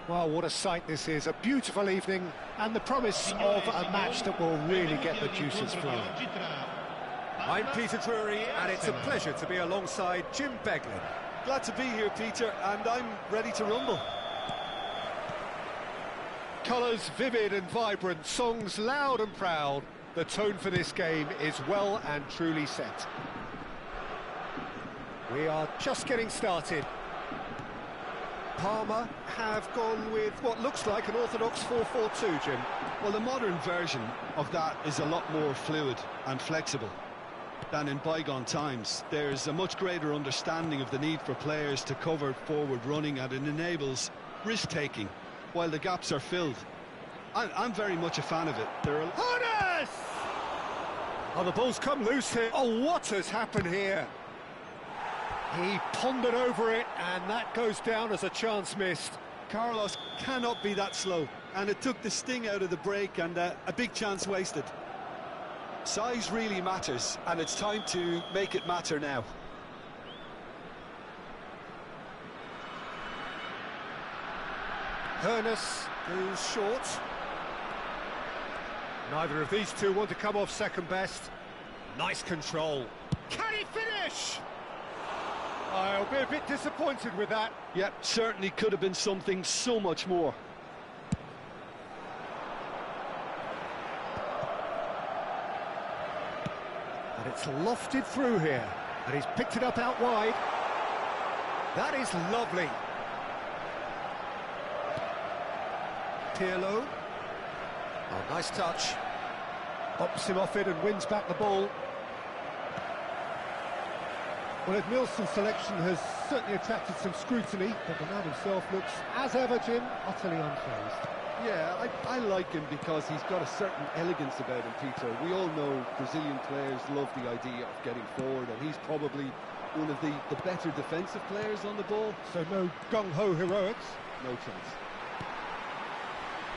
Well, what a sight this is. A beautiful evening and the promise of a match that will really get the juices flowing. I'm Peter Drury, and it's a pleasure to be alongside Jim Beglin. Glad to be here, Peter, and I'm ready to rumble. Colours vivid and vibrant, songs loud and proud. The tone for this game is well and truly set. We are just getting started. Parma have gone with what looks like an orthodox 4-4-2, Jim. Well, the modern version of that is a lot more fluid and flexible than in bygone times. There's a much greater understanding of the need for players to cover forward running, and it enables risk-taking while the gaps are filled. I'm very much a fan of it. Harness! Oh, the ball's come loose here. Oh, what has happened here? He pondered over it, and that goes down as a chance missed. Carlos cannot be that slow, and it took the sting out of the break, and a big chance wasted. Size really matters, and it's time to make it matter now. Harness goes short. Neither of these two want to come off second best. Nice control. Can he finish? I'll be a bit disappointed with that. Yep, certainly could have been something so much more. And it's lofted through here, and he's picked it up out wide. That is lovely. Pirlo. Oh, nice touch. Pops him off it and wins back the ball. Well, Edmilson's selection has certainly attracted some scrutiny, but the man himself looks, as ever, Jim, utterly unfazed. Yeah, I like him because he's got a certain elegance about him, Peter. We all know Brazilian players love the idea of getting forward, and he's probably one of the better defensive players on the ball. So no gung-ho heroics. No chance.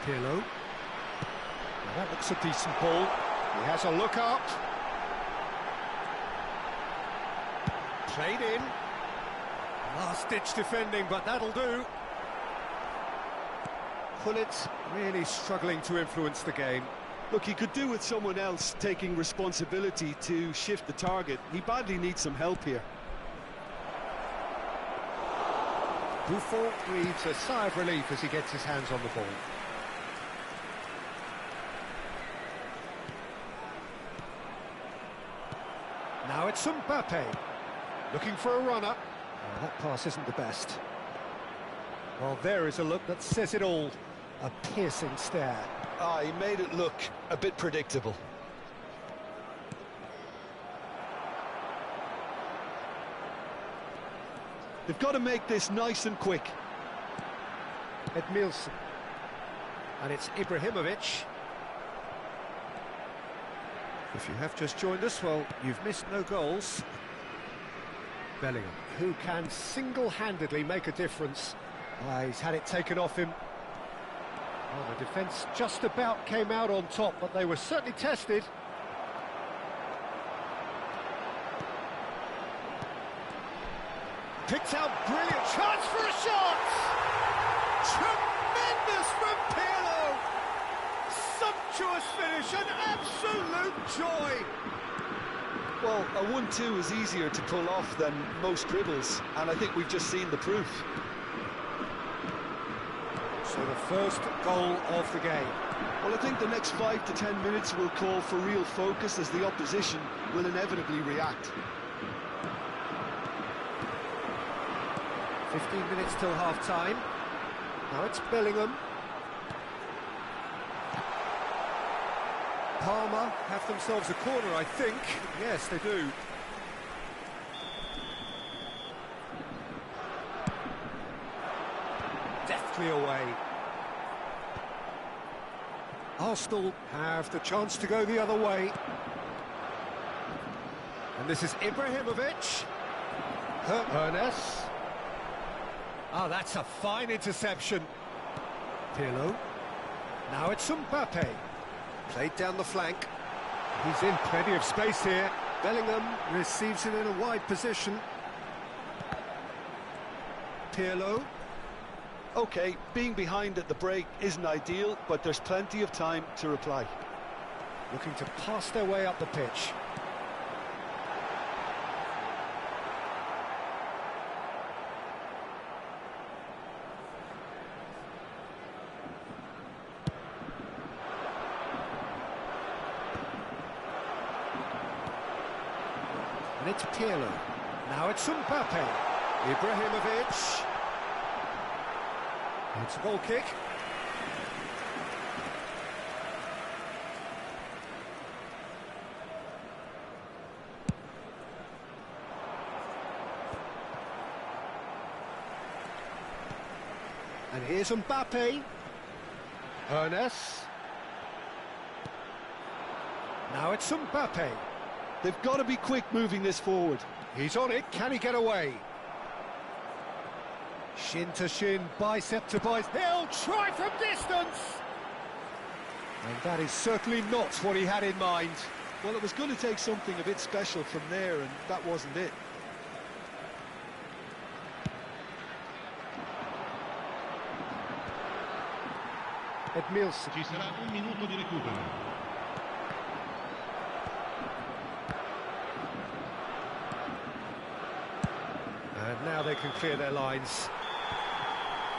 Pirlo. Well, that looks a decent ball. He has a look up. Played in. Last-ditch defending, but that'll do. Pullit's really struggling to influence the game. Look, he could do with someone else taking responsibility to shift the target. He badly needs some help here. Buffon breathes a sigh of relief as he gets his hands on the ball. Now it's Mbappe, looking for a runner. Oh, that pass isn't the best. Well, there is a look that says it all. A piercing stare. Ah, he made it look a bit predictable. They've got to make this nice and quick. Edmilson. And it's Ibrahimovic. If you have just joined us, well, you've missed no goals. Bellingham, who can single-handedly make a difference. He's had it taken off him. Well, the defence just about came out on top, but they were certainly tested. picked out brilliant. Chance for a shot! Tremendous from Pirlo! Sumptuous finish, an absolute joy! Well, a 1-2 is easier to pull off than most dribbles, and I think we've just seen the proof. So the first goal of the game. Well, I think the next 5 to 10 minutes will call for real focus as the opposition will inevitably react. 15 minutes till half-time. Now it's Bellingham. Parma have themselves a corner, I think. Yes, they do. Deftly away. Arsenal have the chance to go the other way. And this is Ibrahimovic. Ernest. Oh, that's a fine interception. Pirlo. Now it's Mbappe. Played down the flank. He's in plenty of space here. Bellingham receives it in a wide position. Pirlo. OK, being behind at the break isn't ideal, but there's plenty of time to reply. Looking to pass their way up the pitch. And it's Pirlo. Now it's Mbappe. Ibrahimovic. It's a goal kick. And here's Mbappe. Ernest. Now it's Mbappe. They've got to be quick moving this forward. He's on it. Can he get away? Shin to shin, bicep to bicep. He'll try from distance! And that is certainly not what he had in mind. Well, it was going to take something a bit special from there, and that wasn't it. Edmilson. Ci sarà un minuto di recupero. And now they can clear their lines.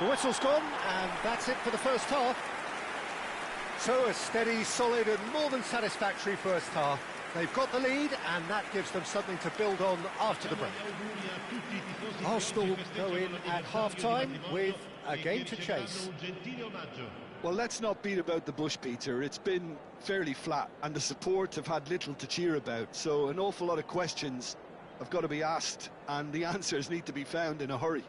The whistle's gone, and that's it for the first half. So a steady, solid and more than satisfactory first half. They've got the lead, and that gives them something to build on after the break. Arsenal go in at half-time with a game to chase. Well, let's not beat about the bush, Peter. It's been fairly flat, and the support have had little to cheer about. So an awful lot of questions have got to be asked, and the answers need to be found in a hurry.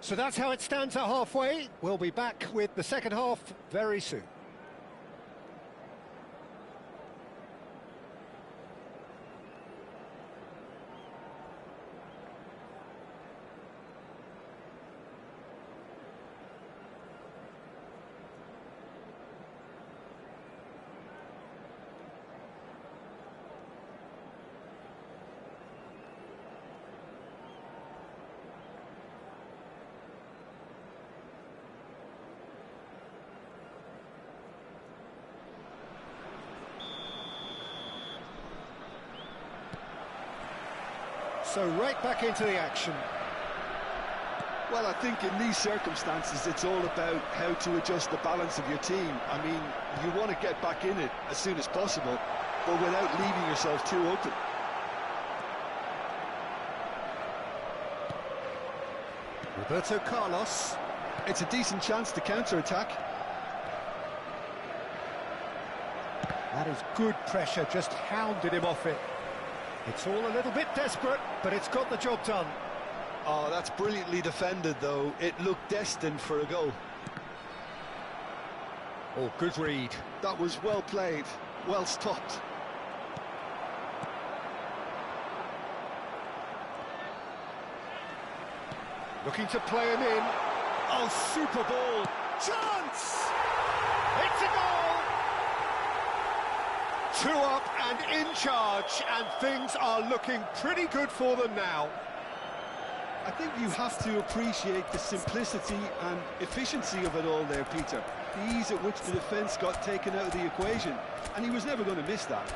So that's how it stands at halfway. We'll be back with the second half very soon. So right back into the action. Well, I think in these circumstances, it's all about how to adjust the balance of your team. I mean, you want to get back in it as soon as possible, but without leaving yourself too open. Roberto Carlos. It's a decent chance to counter-attack. That is good pressure, just hounded him off it. It's all a little bit desperate, but it's got the job done. Oh, that's brilliantly defended, though. It looked destined for a goal. Oh, good read. That was well played, well stopped. Looking to play him in. Oh, super ball. Chance! It's a goal! 2 up and in charge, and things are looking pretty good for them now. I think you have to appreciate the simplicity and efficiency of it all there, Peter. The ease at which the defence got taken out of the equation, and he was never going to miss that.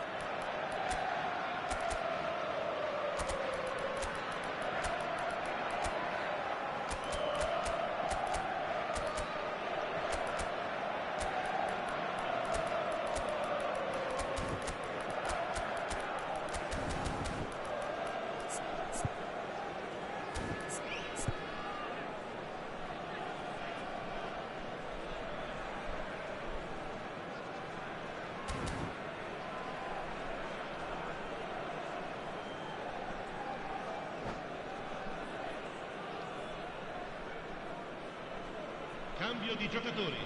Cambio di giocatori.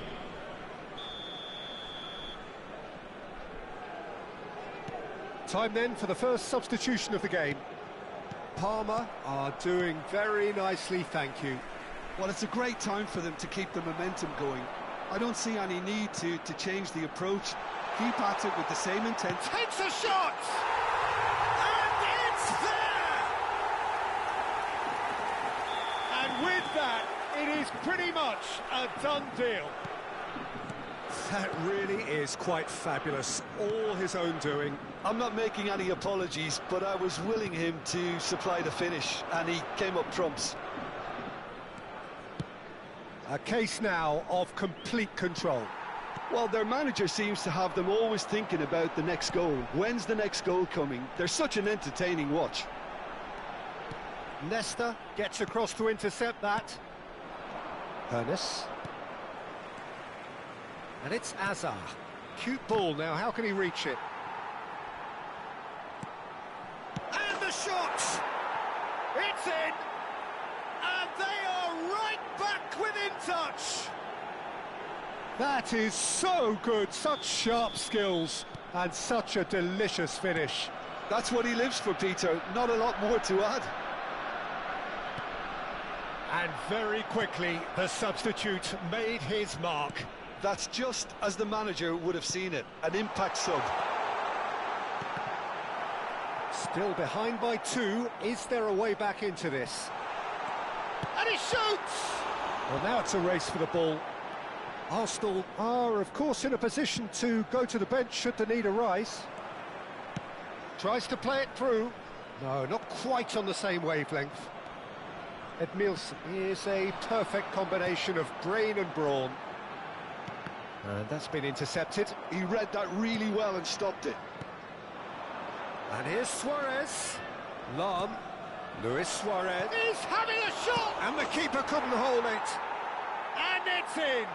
Time then for the first substitution of the game. Parma are doing very nicely, thank you. Well, it's a great time for them to keep the momentum going. I don't see any need to change the approach. Keep at it with the same intent. Takes a shot! And it's there! And with that, it is pretty much a done deal. That really is quite fabulous. All his own doing. I'm not making any apologies, but I was willing him to supply the finish, and he came up trumps. A case now of complete control. Well, their manager seems to have them always thinking about the next goal. When's the next goal coming? They're such an entertaining watch. Nesta gets across to intercept that. Ernest. And it's Azar. Cute ball now, how can he reach it? And the shot! It's in! And they are right back within touch! That is so good, such sharp skills, and such a delicious finish. That's what he lives for, Peter. Not a lot more to add. And very quickly, the substitute made his mark. That's just as the manager would have seen it, an impact sub. Still behind by 2, is there a way back into this? And he shoots! Well, now it's a race for the ball. Arsenal are, of course, in a position to go to the bench should the need arise. Tries to play it through. No, not quite on the same wavelength. Edmilson is a perfect combination of brain and brawn. And that's been intercepted. He read that really well and stopped it. And here's Suarez. Lam. Luis Suarez. He's having a shot! And the keeper couldn't hold it. And it's in!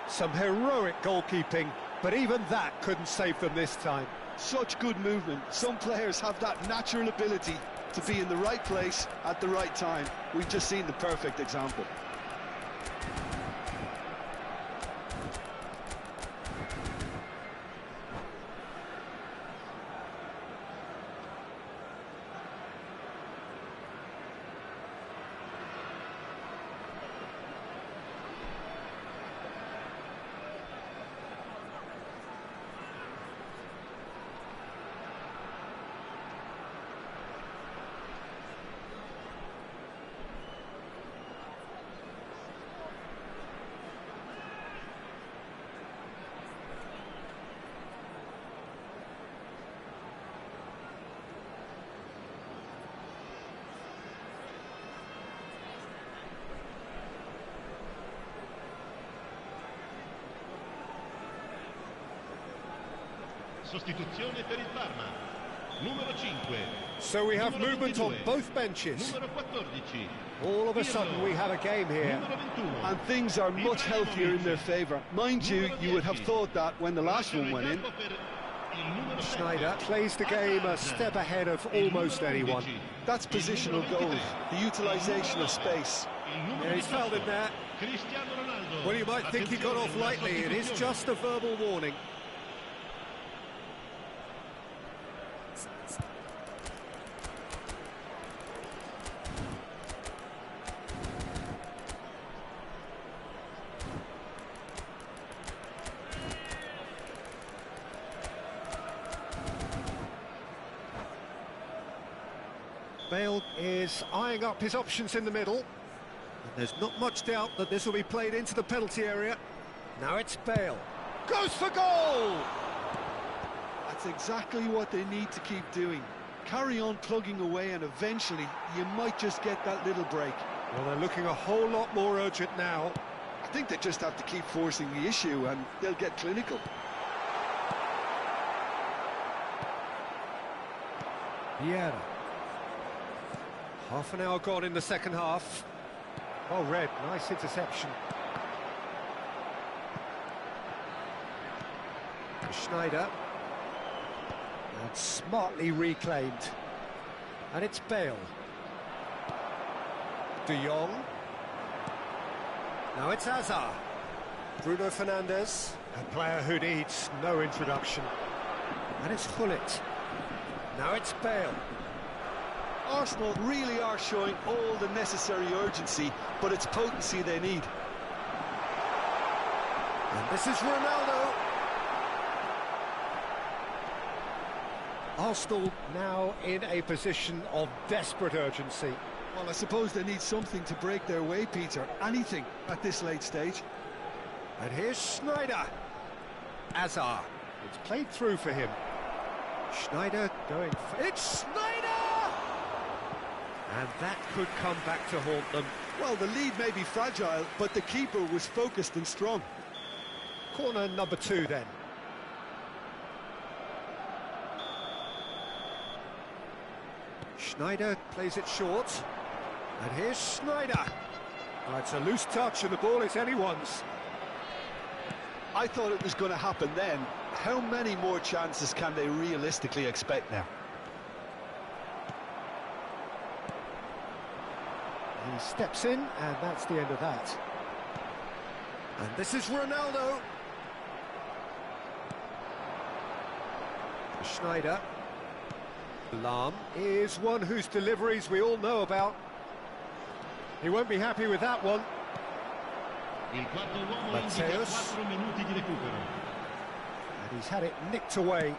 Some heroic goalkeeping, but even that couldn't save them this time. Such good movement. Some players have that natural ability to be in the right place at the right time. We've just seen the perfect example. Sostituzione per il Parma. Numero 5. So we have Numero movement 22. on both benches. Numero 14. All of a sudden we have a game here. Numero 21. And things are much healthier in their favour. Mind you, you would have thought that when the last one went in. Schneider plays the game a step ahead of almost anyone. That's positional goals, the utilisation of space. Yeah, he's fouled in there. Well, you might think he got off lightly. It is just a verbal warning. Bale is eyeing up his options in the middle. And there's not much doubt that this will be played into the penalty area. Now it's Bale. Goes for goal! That's exactly what they need to keep doing. Carry on plugging away and eventually you might just get that little break. Well, they're looking a whole lot more urgent now. I think they just have to keep forcing the issue and they'll get clinical. Vieira. Half an hour gone in the second half. Oh, Red, nice interception. Schneider. And smartly reclaimed. And it's Bale. De Jong. Now it's Hazard. Bruno Fernandes, a player who needs no introduction. And it's Gullit. Now it's Bale. Arsenal really are showing all the necessary urgency, but it's potency they need. And this is Ronaldo. Arsenal now in a position of desperate urgency. Well, I suppose they need something to break their way, Peter. Anything at this late stage. And here's Schneider. Hazard. It's played through for him. Schneider going for... It's Schneider! And that could come back to haunt them. Well, the lead may be fragile, but the keeper was focused and strong. Corner number 2 then. Schneider plays it short. And here's Schneider. Oh, it's a loose touch and the ball is anyone's. I thought it was going to happen then. How many more chances can they realistically expect now? He steps in, and that's the end of that. And this is Ronaldo. Schneider. Lahm is one whose deliveries we all know about. He won't be happy with that one. Il quarto uomo indica Matteus. 4 minuti di recupero. And he's had it nicked away.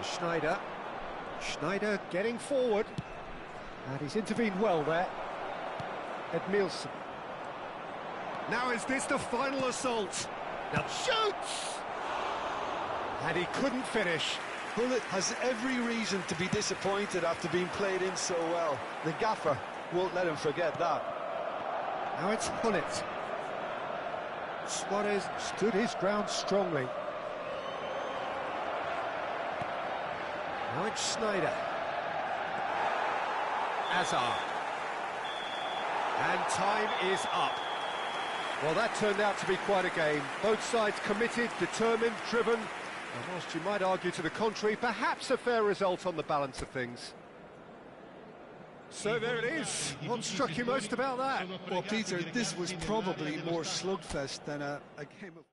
Schneider. Schneider getting forward. And he's intervened well there. Edmilson. Now is this the final assault? Now shoots! And he couldn't finish. Gullit has every reason to be disappointed after being played in so well. The gaffer won't let him forget that. Now it's Gullit. Suarez stood his ground strongly. Now it's Schneider. Hazard. And time is up. Well, that turned out to be quite a game. Both sides committed, determined, driven. And whilst you might argue to the contrary, perhaps a fair result on the balance of things. So there it is. What struck you most about that? Well, Peter, this was probably more slugfest than a game of...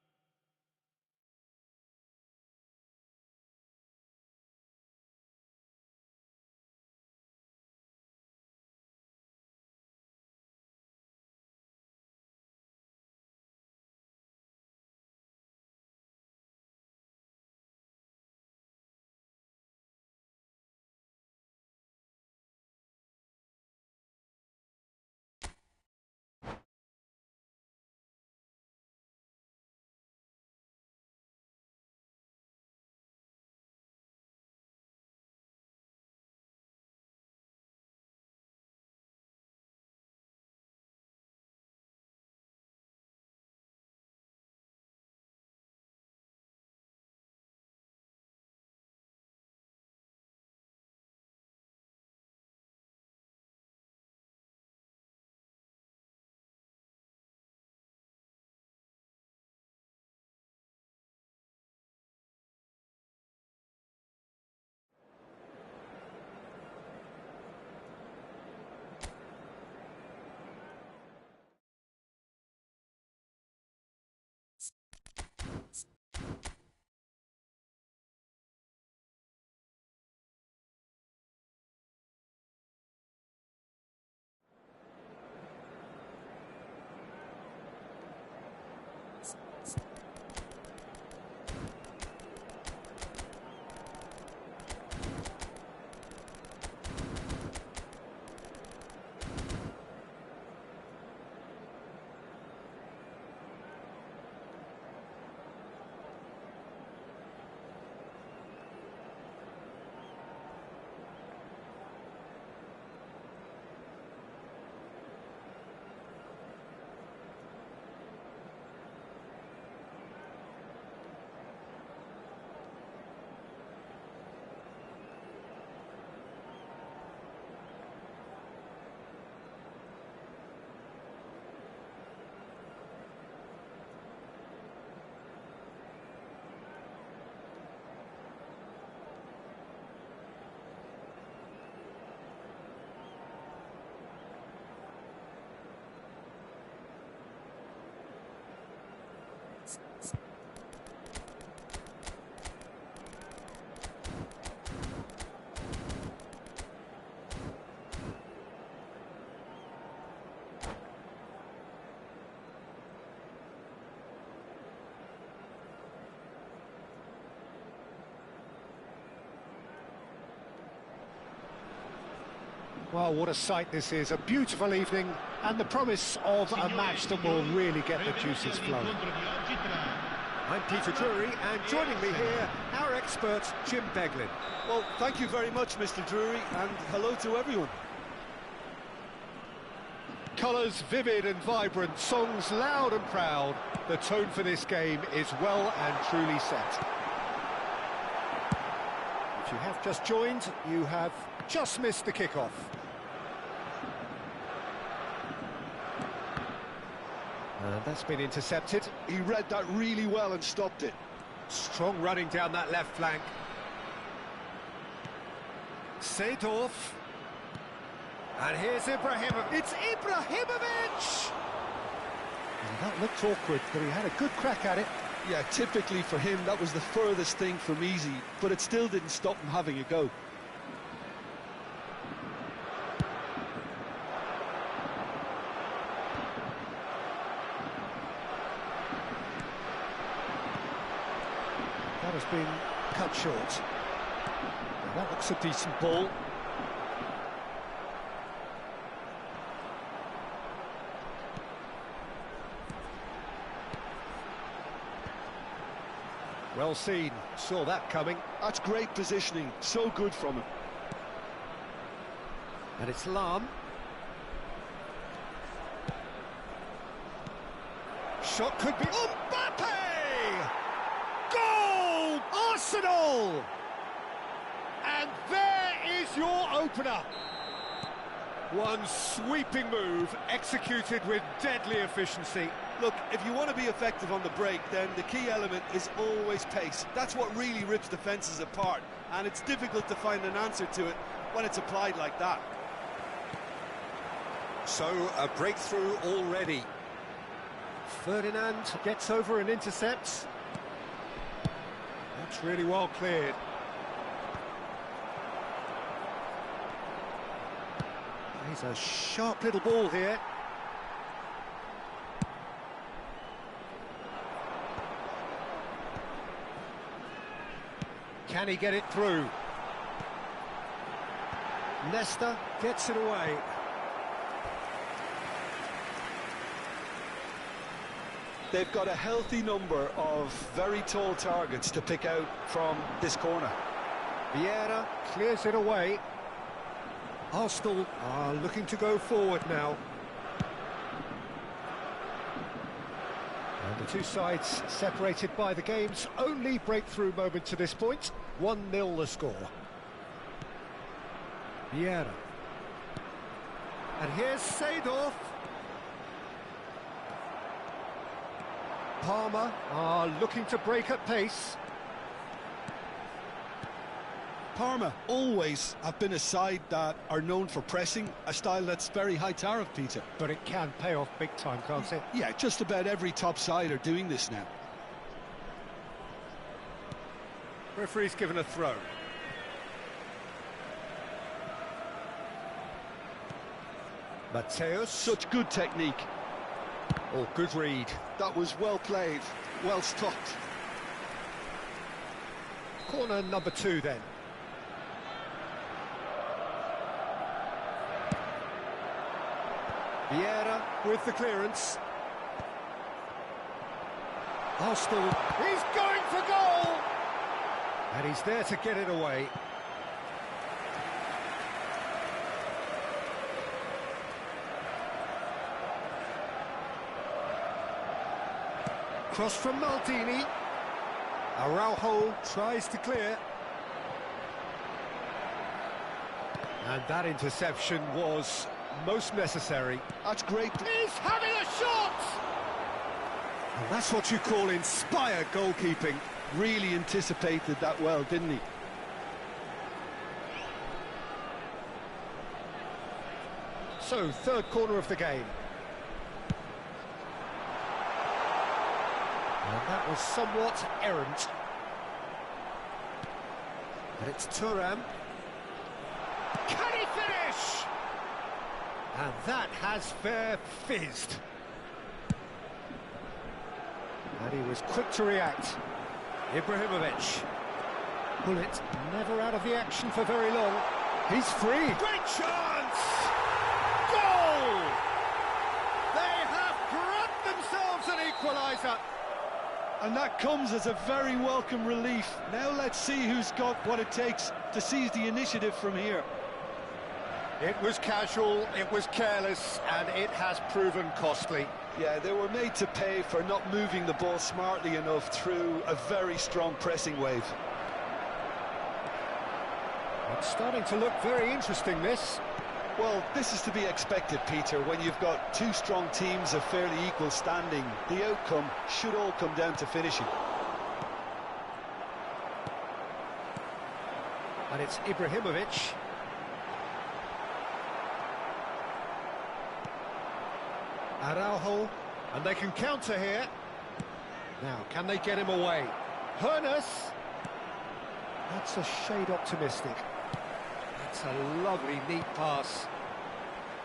Well, what a sight this is. A beautiful evening and the promise of a match that will really get the juices flowing. I'm Peter Drury, and joining me here, our expert, Jim Beglin. Well, thank you very much, Mr. Drury, and hello to everyone. Colours vivid and vibrant, songs loud and proud. The tone for this game is well and truly set. If you have just joined, you have just missed the kickoff. And that's been intercepted. He read that really well and stopped it. Strong running down that left flank. Seedorf. And here's Ibrahimovic. It's Ibrahimovic! And that looked awkward, but he had a good crack at it. Yeah, typically for him, that was the furthest thing from easy, but it still didn't stop him having a go. That has been cut short. And that looks a decent ball. Well seen, saw that coming. That's great positioning, so good from him. And it's Lam. Shot could be... Mbappe! Goal! Arsenal! And there is your opener. One sweeping move, executed with deadly efficiency. Look, if you want to be effective on the break, then the key element is always pace. That's what really rips defences apart, and it's difficult to find an answer to it when it's applied like that. So, a breakthrough already. Ferdinand gets over and intercepts. That's really well cleared. He's a sharp little ball here. Can he get it through? Nesta gets it away. They've got a healthy number of very tall targets to pick out from this corner. Vieira clears it away. Arsenal are looking to go forward now. And the two sides separated by the game's only breakthrough moment to this point. 1-0 the score. Vieira. And here's Seedorf. Parma are looking to break at pace. Parma always have been a side that are known for pressing, a style that's very high tariff, Peter. But it can pay off big time, can't it? Yeah, just about every top side are doing this now. Referee's given a throw. Mateus. Such good technique. Oh, good read. That was well played, well stopped. Corner number 2 then. Vieira with the clearance. Arsenal, he's going for goal! And he's there to get it away. Cross from Maldini. Araujo tries to clear. And that interception was most necessary. That's great. He's having a shot! And that's what you call inspired goalkeeping. Really anticipated that well, didn't he? So, third corner of the game. And that was somewhat errant. And it's Thuram. Can he finish? And that has fair fizzed. And he was quick to react. Ibrahimovic. Bullet never out of the action for very long. He's free. Great chance! Goal! They have grabbed themselves an equaliser. And that comes as a very welcome relief. Now let's see who's got what it takes to seize the initiative from here. It was casual, it was careless, and it has proven costly. Yeah, they were made to pay for not moving the ball smartly enough through a very strong pressing wave. It's starting to look very interesting, this. Well, this is to be expected, Peter. When you've got two strong teams of fairly equal standing, the outcome should all come down to finishing. And it's Ibrahimovic. Araujo, and they can counter here. Now, can they get him away? Hernus. That's a shade optimistic. That's a lovely, neat pass.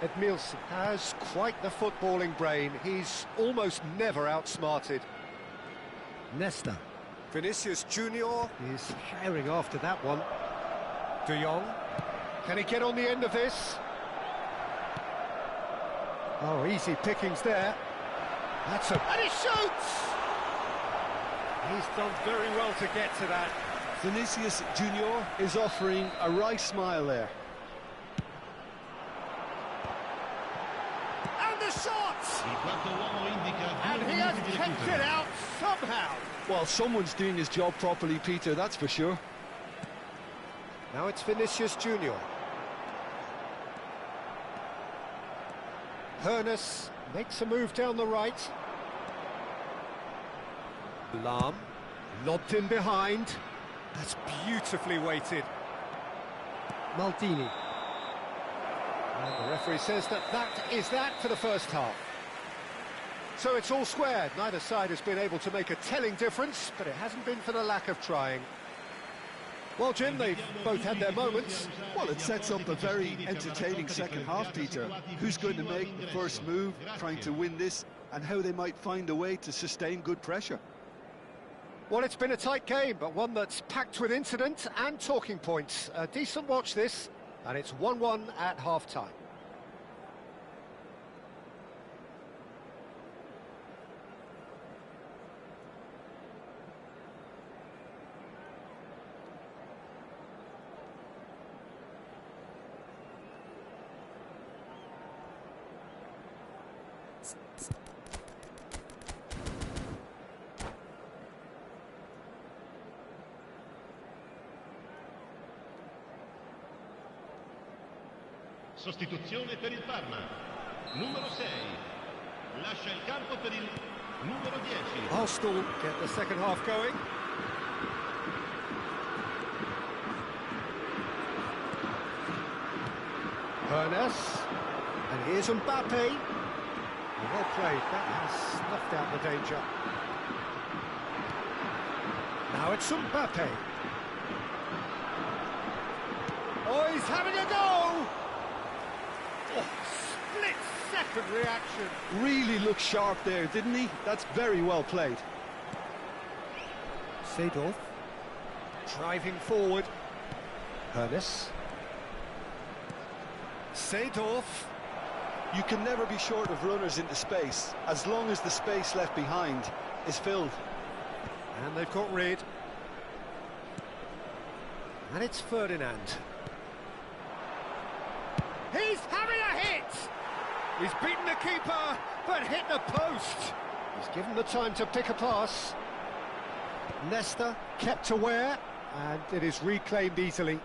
Edmilson has quite the footballing brain. He's almost never outsmarted. Nesta. Vinicius Junior is firing after that one. De Jong. Can he get on the end of this? Oh, easy pickings there. That's a... And he shoots! He's done very well to get to that. Vinicius Junior is offering a right smile there. And the shot! Il quarto uomo indica And he has kept it out somehow. Well, someone's doing his job properly, Peter, that's for sure. Now it's Vinicius Junior. Hernus makes a move down the right. Lahm, lobbed in behind. That's beautifully weighted. Maldini. And the referee says that is that for the first half. So it's all squared. Neither side has been able to make a telling difference, but it hasn't been for the lack of trying. Well, Jim, they've both had their moments. Well, it sets up a very entertaining second half, Peter. Who's going to make the first move, trying to win this, and how they might find a way to sustain good pressure. Well, it's been a tight game, but one that's packed with incident and talking points. A decent watch, this, and it's 1-1 at half-time. Sostituzione per il Parma. Numero 6. Lascia il campo per il numero 10. Arsenal get the second half going. Hernus. And here's Mbappe. Well played. That has snuffed out the danger. Now it's Mbappe. Oh, he's having a go! Oh, split-second reaction. Really looked sharp there, didn't he? That's very well played. Seedorf. Driving forward. Hernus. Seedorf. You can never be short of runners into space, as long as the space left behind is filled. And they've got rid. And it's Ferdinand. He's having a hit! He's beaten the keeper, but hit the post. He's given the time to pick a pass. Nesta kept aware, and it is reclaimed easily.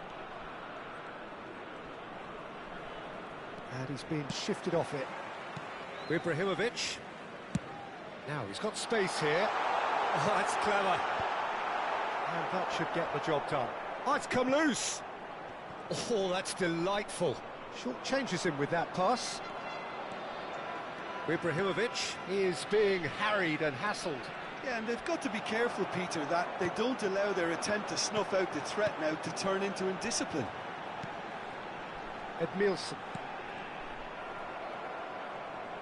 And he's been shifted off it. Ibrahimovic. Now he's got space here. Oh, that's clever. And that should get the job done. Oh, it's come loose. Oh, that's delightful. Short changes him with that pass. Ibrahimovic is being harried and hassled. Yeah, and they've got to be careful, Peter, that they don't allow their attempt to snuff out the threat now to turn into indiscipline. Edmilson.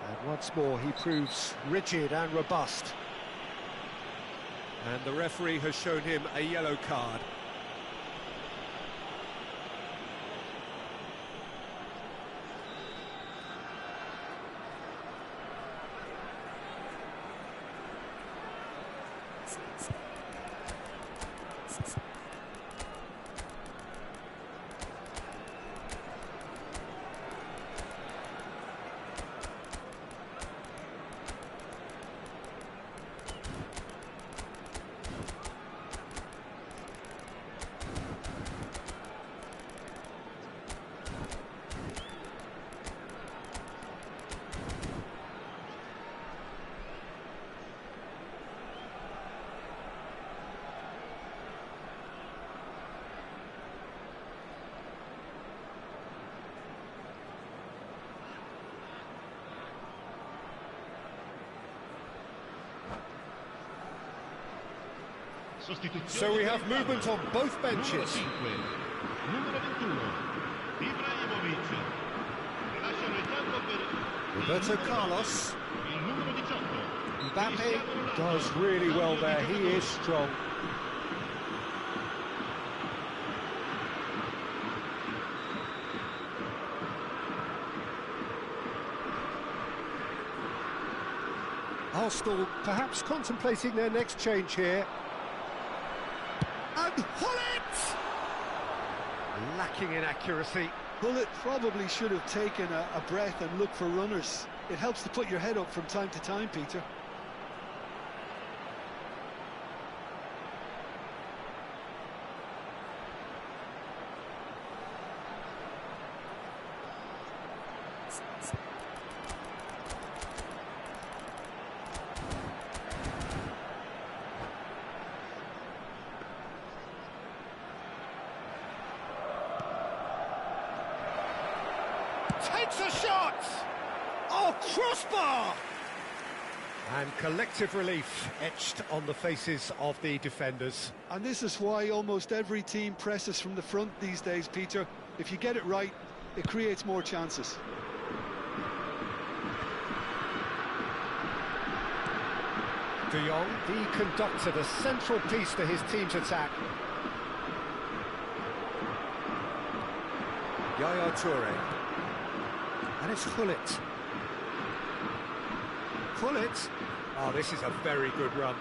And once more he proves rigid and robust. And the referee has shown him a yellow card. So we have movement on both benches. Numero 21, Ibrahimovic. Lasciano il campo per Roberto Carlos. il numero 18. Mbappe does really well there. He is strong. Arsenal perhaps contemplating their next change here. And Hullet! Lacking in accuracy. Bullet probably should have taken a breath and looked for runners. It helps to put your head up from time to time, Peter. Takes a shot! Oh, crossbar! And collective relief etched on the faces of the defenders. And this is why almost every team presses from the front these days, Peter. If you get it right, it creates more chances. De Jong, the conductor, the central piece to his team's attack. Yaya Toure. And it's Hullet. Hullet. Oh, this is a very good run.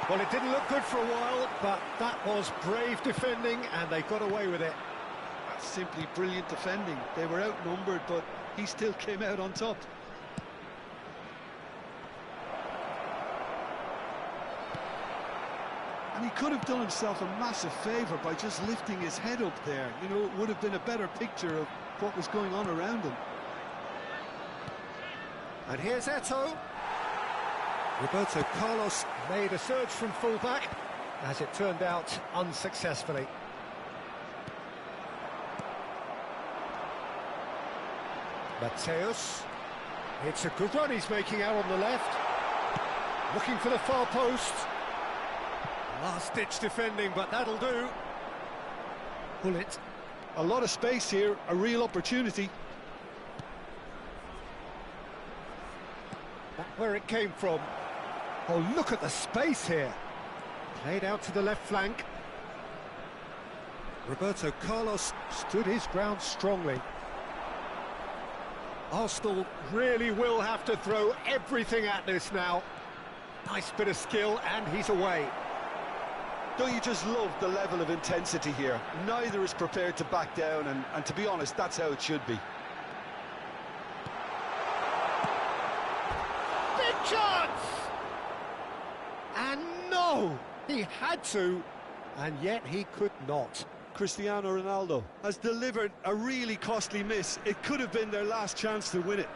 Well, it didn't look good for a while, but that was brave defending, and they got away with it. That's simply brilliant defending. They were outnumbered, but he still came out on top. And he could have done himself a massive favour by just lifting his head up there. You know, it would have been a better picture of what was going on around him. And here's Eto'o. Roberto Carlos made a surge from fullback, as it turned out unsuccessfully. Mateus. It's a good run he's making out on the left. Looking for the far post. Last-ditch defending, but that'll do. Hullet. A lot of space here, a real opportunity. Back where it came from. Oh, look at the space here. Played out to the left flank. Roberto Carlos stood his ground strongly. Arsenal really will have to throw everything at this now. Nice bit of skill, and he's away. Don't you just love the level of intensity here? Neither is prepared to back down, and to be honest, that's how it should be. Big chance! And no! He had to, and yet he could not. Cristiano Ronaldo has delivered a really costly miss. It could have been their last chance to win it.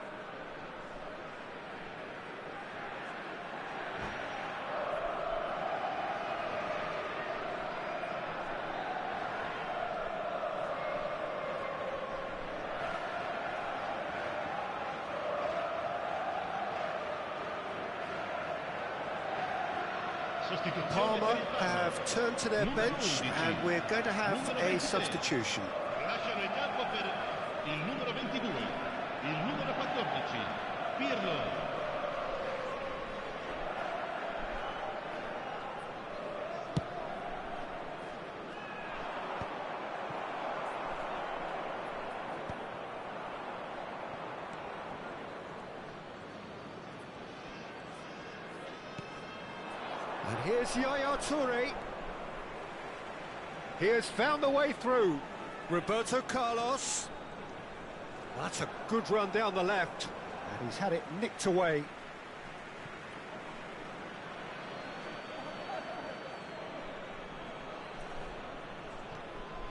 Parma have turned to their bench, and we're going to have a substitution. Lasciano il campo per il numero 22, il numero 14, Pirlo. And here's Yaya Toure. He has found the way through. Roberto Carlos. That's a good run down the left. And he's had it nicked away.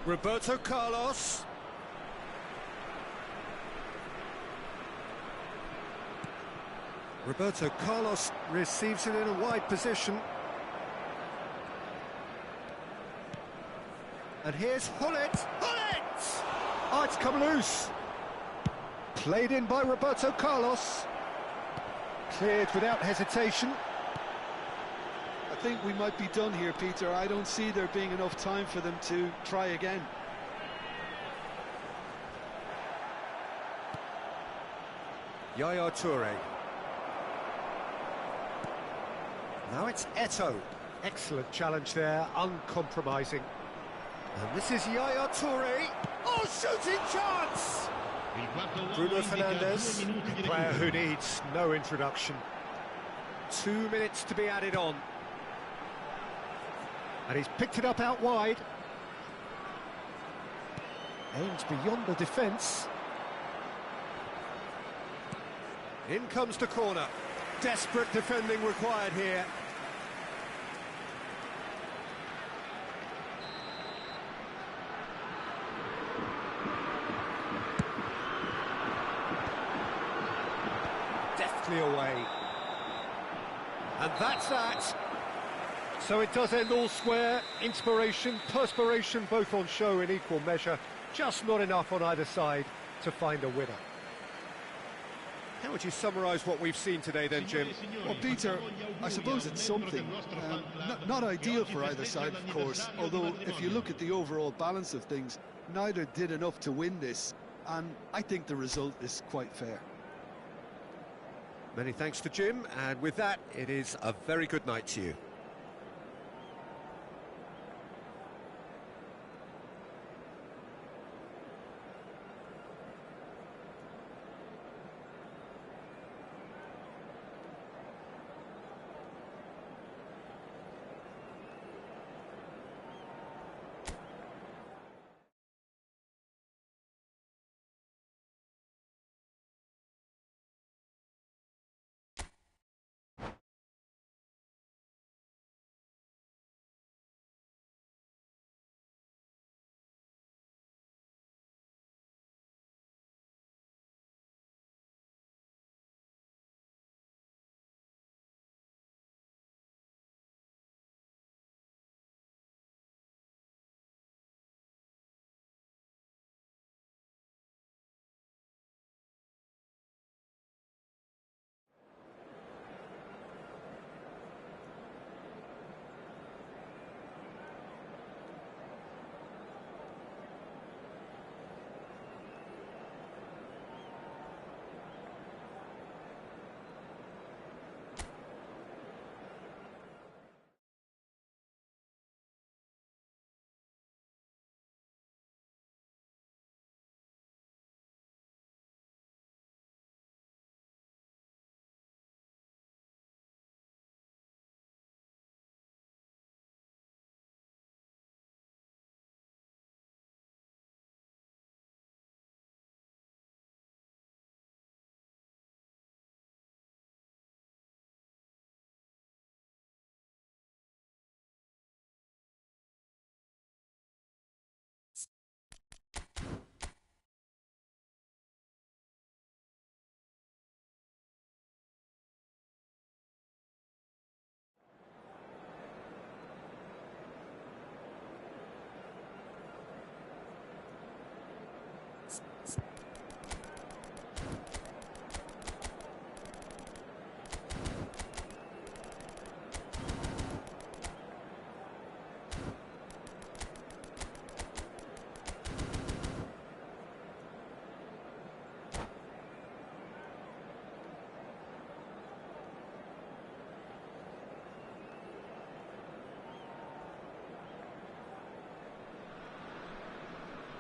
Roberto Carlos. Roberto Carlos receives it in a wide position. And here's Hullet. Hullet! Oh, it's come loose. Played in by Roberto Carlos. Cleared without hesitation. I think we might be done here, Peter. I don't see there being enough time for them to try again. Yaya Toure. Now it's Eto'o. Excellent challenge there, uncompromising. And this is Yaya Toure. Oh, shooting chance! Bruno Fernandes, a player who needs no introduction. 2 minutes to be added on. And he's picked it up out wide. Aims beyond the defence. In comes the corner. Desperate defending required here. Deftly away. And that's that. So it does end all square. Inspiration, perspiration, both on show in equal measure. Just not enough on either side to find a winner. How would you summarise what we've seen today then, Jim? Well, Peter, I suppose it's something. Not ideal for either side, of course, although if you look at the overall balance of things, neither did enough to win this, and I think the result is quite fair. Many thanks to Jim, and with that, it is a very good night to you.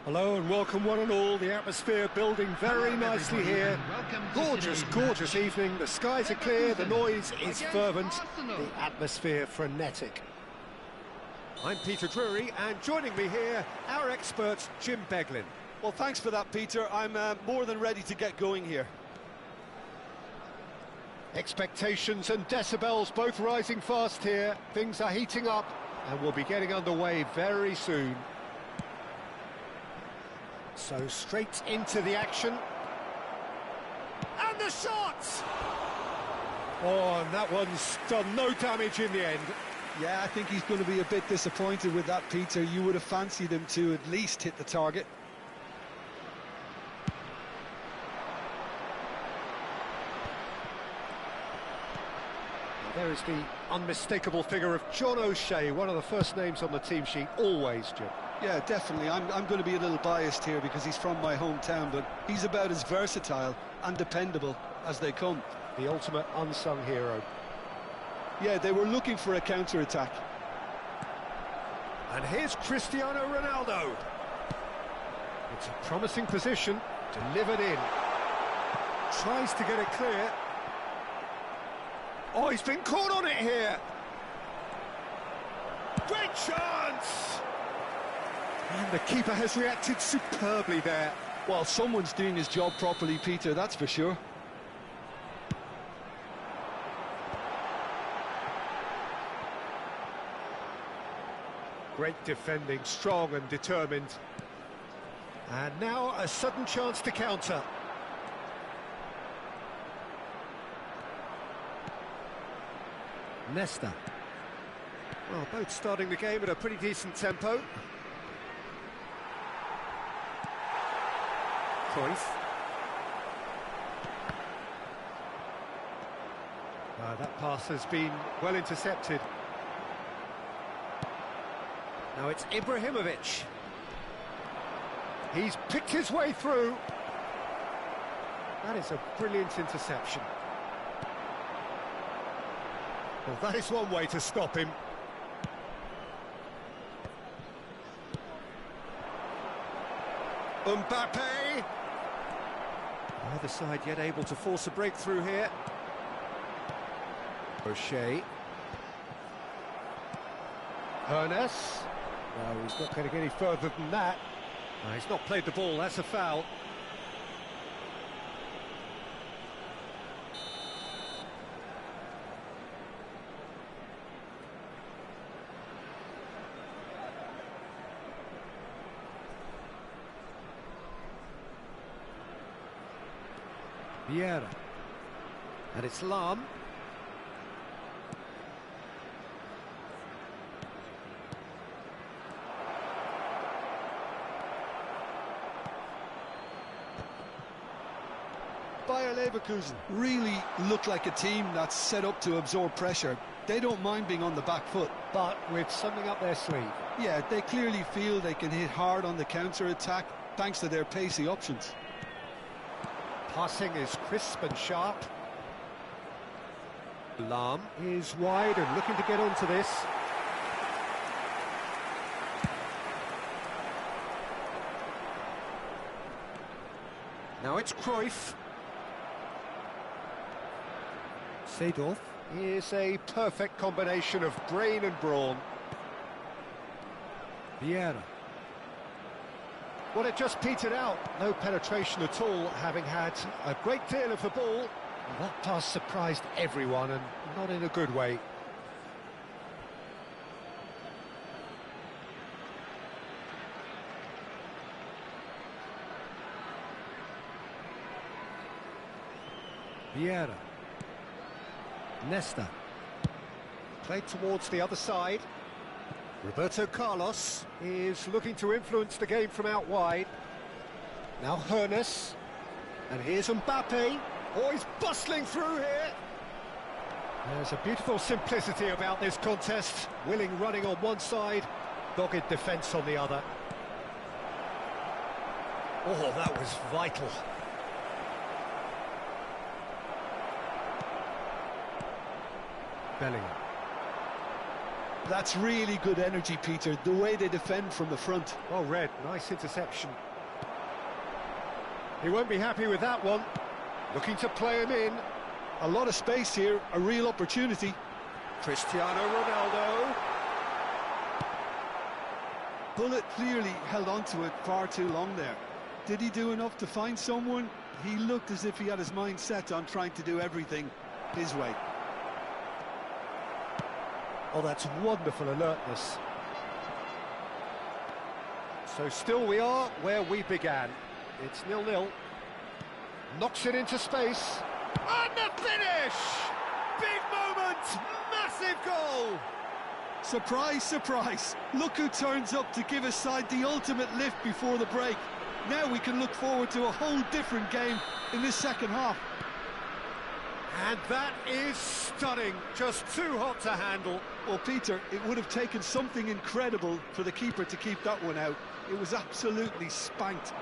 Hello and welcome one and all. The atmosphere building very nicely here. Gorgeous, gorgeous evening. The skies are clear, the noise is fervent, the atmosphere frenetic. I'm Peter Drury, and joining me here, our expert, Jim Beglin. Well, thanks for that, Peter. I'm more than ready to get going here. Expectations and decibels both rising fast here. Things are heating up, and we'll be getting underway very soon. So straight into the action. And the shots! Oh, and that one's done no damage in the end. Yeah, I think he's going to be a bit disappointed with that, Peter. You would have fancied him to at least hit the target. There is the unmistakable figure of John O'Shea, one of the first names on the team sheet, always, Jim. Yeah, definitely. I'm going to be a little biased here because he's from my hometown, but he's about as versatile and dependable as they come. The ultimate unsung hero. Yeah, they were looking for a counter-attack. And here's Cristiano Ronaldo. It's a promising position, delivered in. Tries to get it clear. Oh, he's been caught on it here. Great chance! And the keeper has reacted superbly there. Well, someone's doing his job properly, Peter, that's for sure. Great defending, strong and determined. And now a sudden chance to counter. Nesta. Well, both starting the game at a pretty decent tempo. Cruyff. That pass has been well intercepted. Now it's Ibrahimovic. He's picked his way through. That is a brilliant interception. Well, that is one way to stop him. Mbappe. Neither side yet able to force a breakthrough here. O'Shea. Ernest. No, he's not going to get any further than that. No, he's not played the ball, that's a foul. Vieira. And it's Lam. Bayer Leverkusen really look like a team that's set up to absorb pressure. They don't mind being on the back foot. But with something up their sleeve. Yeah, they clearly feel they can hit hard on the counter-attack thanks to their pacey options. Passing is crisp and sharp. Lam is wide and looking to get onto this. Now it's Cruyff. Seedorf is a perfect combination of brain and brawn. Vieira. Well, it just petered out. No penetration at all, having had a great deal of the ball. That pass surprised everyone, and not in a good way. Vieira. Nesta. Played towards the other side. Roberto Carlos is looking to influence the game from out wide. Now Ernest. And here's Mbappe. Oh, he's bustling through here. There's a beautiful simplicity about this contest. Willing running on one side, dogged defence on the other. Oh, that was vital. Bellingham. That's really good energy, Peter, the way they defend from the front. Well read, nice interception. He won't be happy with that one. Looking to play him in. A lot of space here, a real opportunity. Cristiano Ronaldo. Bullet clearly held on to it far too long there. Did he do enough to find someone? He looked as if he had his mind set on trying to do everything his way. Oh, that's wonderful alertness. So still we are where we began. It's 0-0. Knocks it into space. And the finish! Big moment! Massive goal! Surprise, surprise. Look who turns up to give his side the ultimate lift before the break. Now we can look forward to a whole different game in this second half. And that is stunning. Just too hot to handle. Well, Peter, it would have taken something incredible for the keeper to keep that one out. It was absolutely spanked.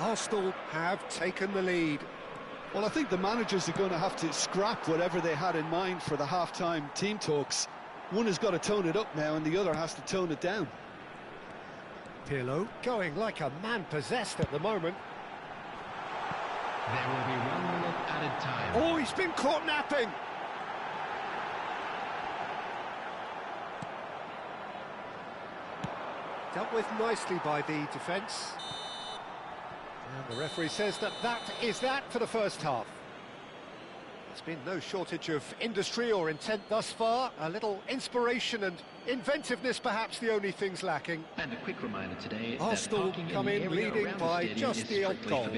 Arsenal have taken the lead. Well, I think the managers are going to have to scrap whatever they had in mind for the half-time team talks. One has got to tone it up now and the other has to tone it down. Pirlo going like a man possessed at the moment. There will be 1 minute added time. Oh, he's been caught napping. Dealt with nicely by the defence. And the referee says that is that for the first half. There's been no shortage of industry or intent thus far. A little inspiration and inventiveness, perhaps the only things lacking. And a quick reminder today Arsenal that come in leading by just the odd goal.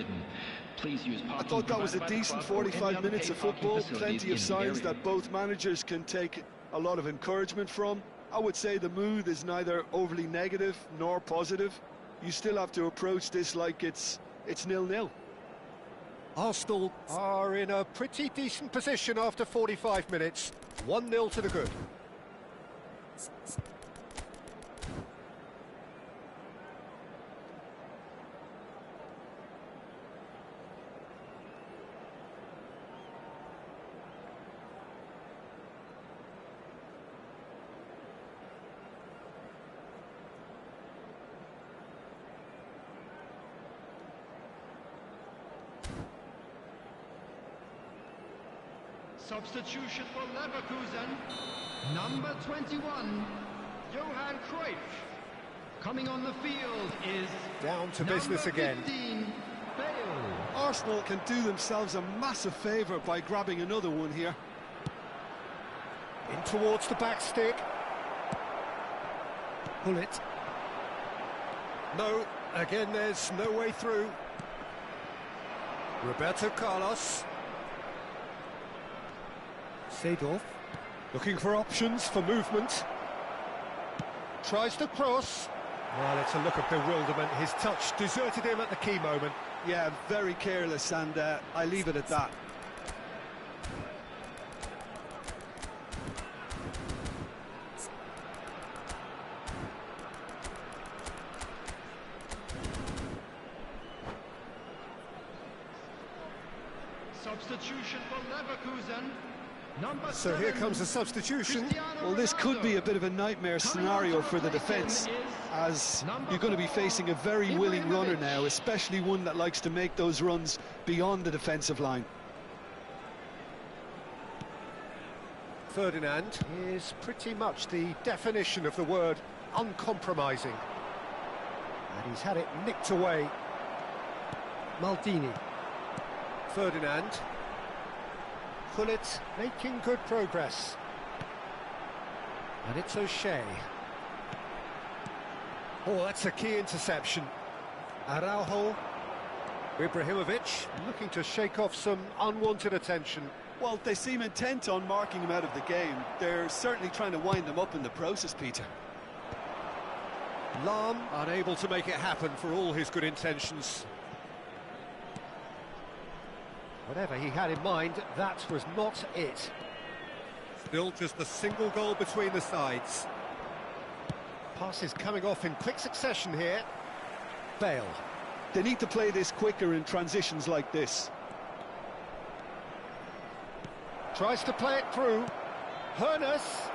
I thought that was a decent 45 minutes of football. Plenty of signs that both managers can take a lot of encouragement from. I would say the mood is neither overly negative nor positive. You still have to approach this like it's 0-0. Arsenal are in a pretty decent position after 45 minutes. 1-0 to the good. Substitution for Leverkusen. Number 21, Johan Cruyff. Coming on the field is down to business number again. 15, Bale. Arsenal can do themselves a massive favour by grabbing another one here. In towards the back stick. Pull it. No, again there's no way through. Roberto Carlos. Seedorf, looking for options for movement. Tries to cross. Well, it's a look of bewilderment. His touch deserted him at the key moment. Yeah, very careless, and I leave it at that. Substitution for Leverkusen. Number So 7, here comes the substitution. Cristiano Well, this could be a Ronaldo. bit of a nightmare scenario for the defence, as you're going to be facing a very willing runner now, especially one that likes to make those runs beyond the defensive line. Ferdinand is pretty much the definition of the word uncompromising. And he's had it nicked away. Maldini. Ferdinand. Gullit making good progress. And it's O'Shea. Oh, that's a key interception. Araujo. Ibrahimovic looking to shake off some unwanted attention. Well, they seem intent on marking him out of the game. They're certainly trying to wind them up in the process, Peter. Lahm unable to make it happen for all his good intentions. Whatever he had in mind, that was not it. Still just a single goal between the sides. Passes coming off in quick succession here. Bale. They need to play this quicker in transitions like this. Tries to play it through. Hernus.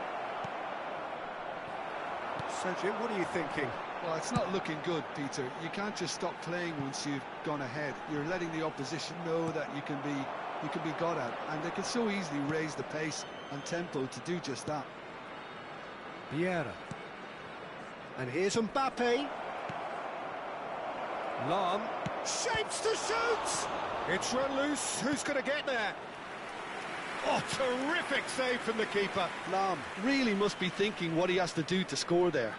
So, Jim, what are you thinking? Well, it's not looking good, Peter. You can't just stop playing once you've gone ahead. You're letting the opposition know that you can be got at, and they can so easily raise the pace and tempo to do just that. Vieira. And here's Mbappe. Lam. Shapes to shoot! It's run loose. Who's going to get there? Oh, terrific save from the keeper. Lam really must be thinking what he has to do to score there.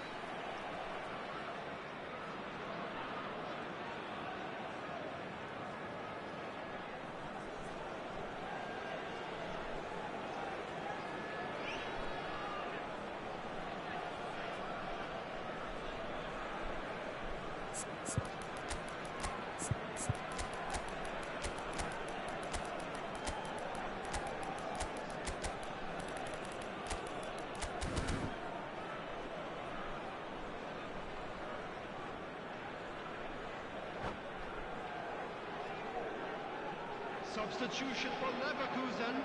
Substitution for Leverkusen.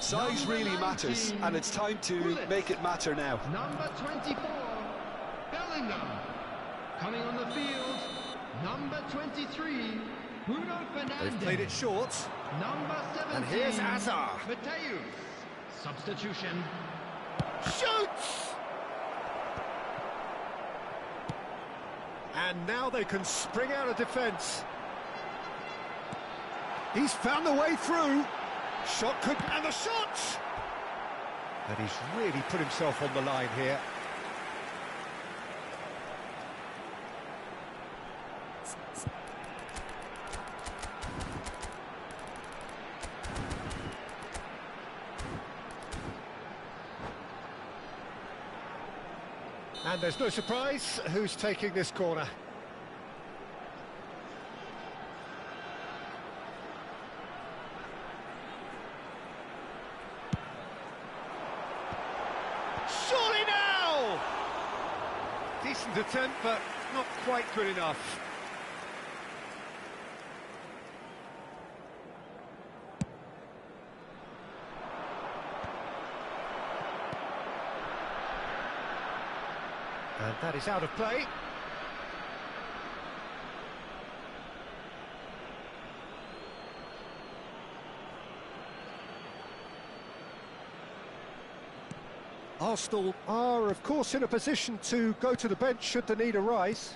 Size Number really 19, matters, and it's time to Gullit. make it matter now. Number 24, Bellingham. Coming on the field, number 23, Bruno Fernandes. They've played it short. Number 17, And here's Hazard. Mateus. Substitution. Shoots! And now they can spring out of defence. He's found the way through. Shot could... and the shot! And he's really put himself on the line here. And there's no surprise who's taking this corner. Surely now! Decent attempt, but not quite good enough. And that is out of play. Arsenal are, of course, in a position to go to the bench should the need arise.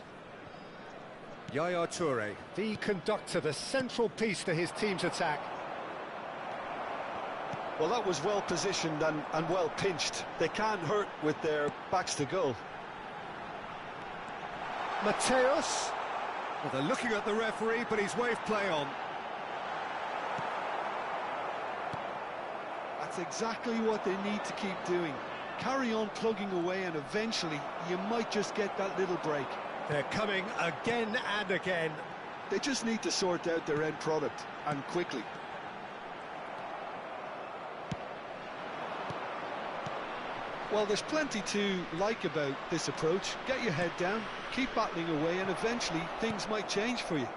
Yaya Toure, the conductor, the central piece to his team's attack. Well, that was well positioned and well pinched. They can't hurt with their backs to goal. Mateus. Well, they're looking at the referee, but he's waved play on. That's exactly what they need to keep doing. Carry on plugging away, and eventually you might just get that little break. They're coming again and again. They just need to sort out their end product, and quickly. Well, there's plenty to like about this approach. Get your head down, keep battling away, and eventually things might change for you.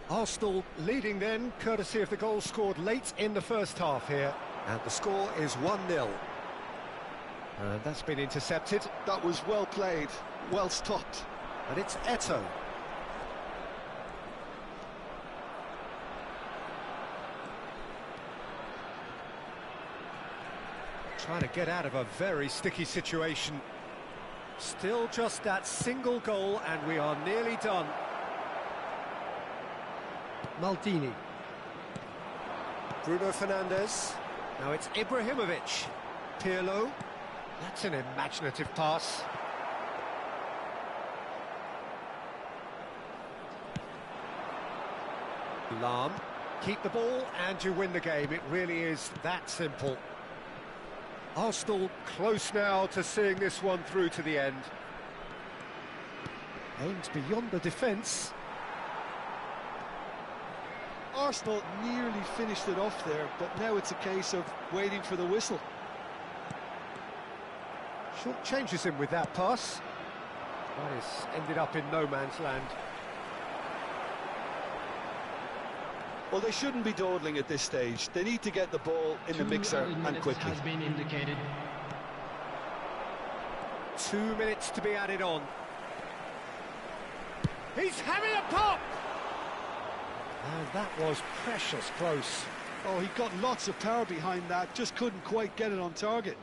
Arsenal leading then, courtesy of the goal scored late in the first half here. And the score is 1-0. And that's been intercepted. That was well played, well stopped. And it's Eto'o. Trying to get out of a very sticky situation. Still just that single goal and we are nearly done. Maldini. Bruno Fernandes. Now it's Ibrahimovic. Pirlo. That's an imaginative pass. Lam. Keep the ball and you win the game. It really is that simple. Arsenal close now to seeing this one through to the end. Aims beyond the defence. Arsenal nearly finished it off there, but now it's a case of waiting for the whistle. Short changes him with that pass. That is ended up in no man's land. Well, they shouldn't be dawdling at this stage. They need to get the ball in the mixer and quickly. Has been indicated. 2 minutes to be added on. He's having a pop! And that was precious close. Oh, he got lots of power behind that, just couldn't quite get it on target.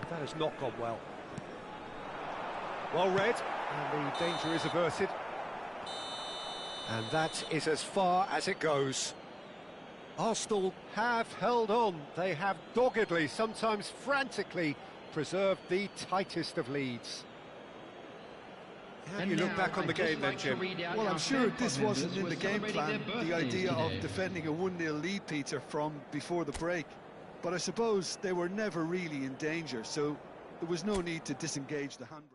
That has not gone well. Well read, and the danger is averted. And that is as far as it goes. Arsenal have held on. They have doggedly, sometimes frantically, preserved the tightest of leads. How do you look back on the game then, Jim? Well, I'm sure this wasn't in the game plan, the idea of defending a 1-0 lead, Peter, from before the break. But I suppose they were never really in danger, so there was no need to disengage the handbrake.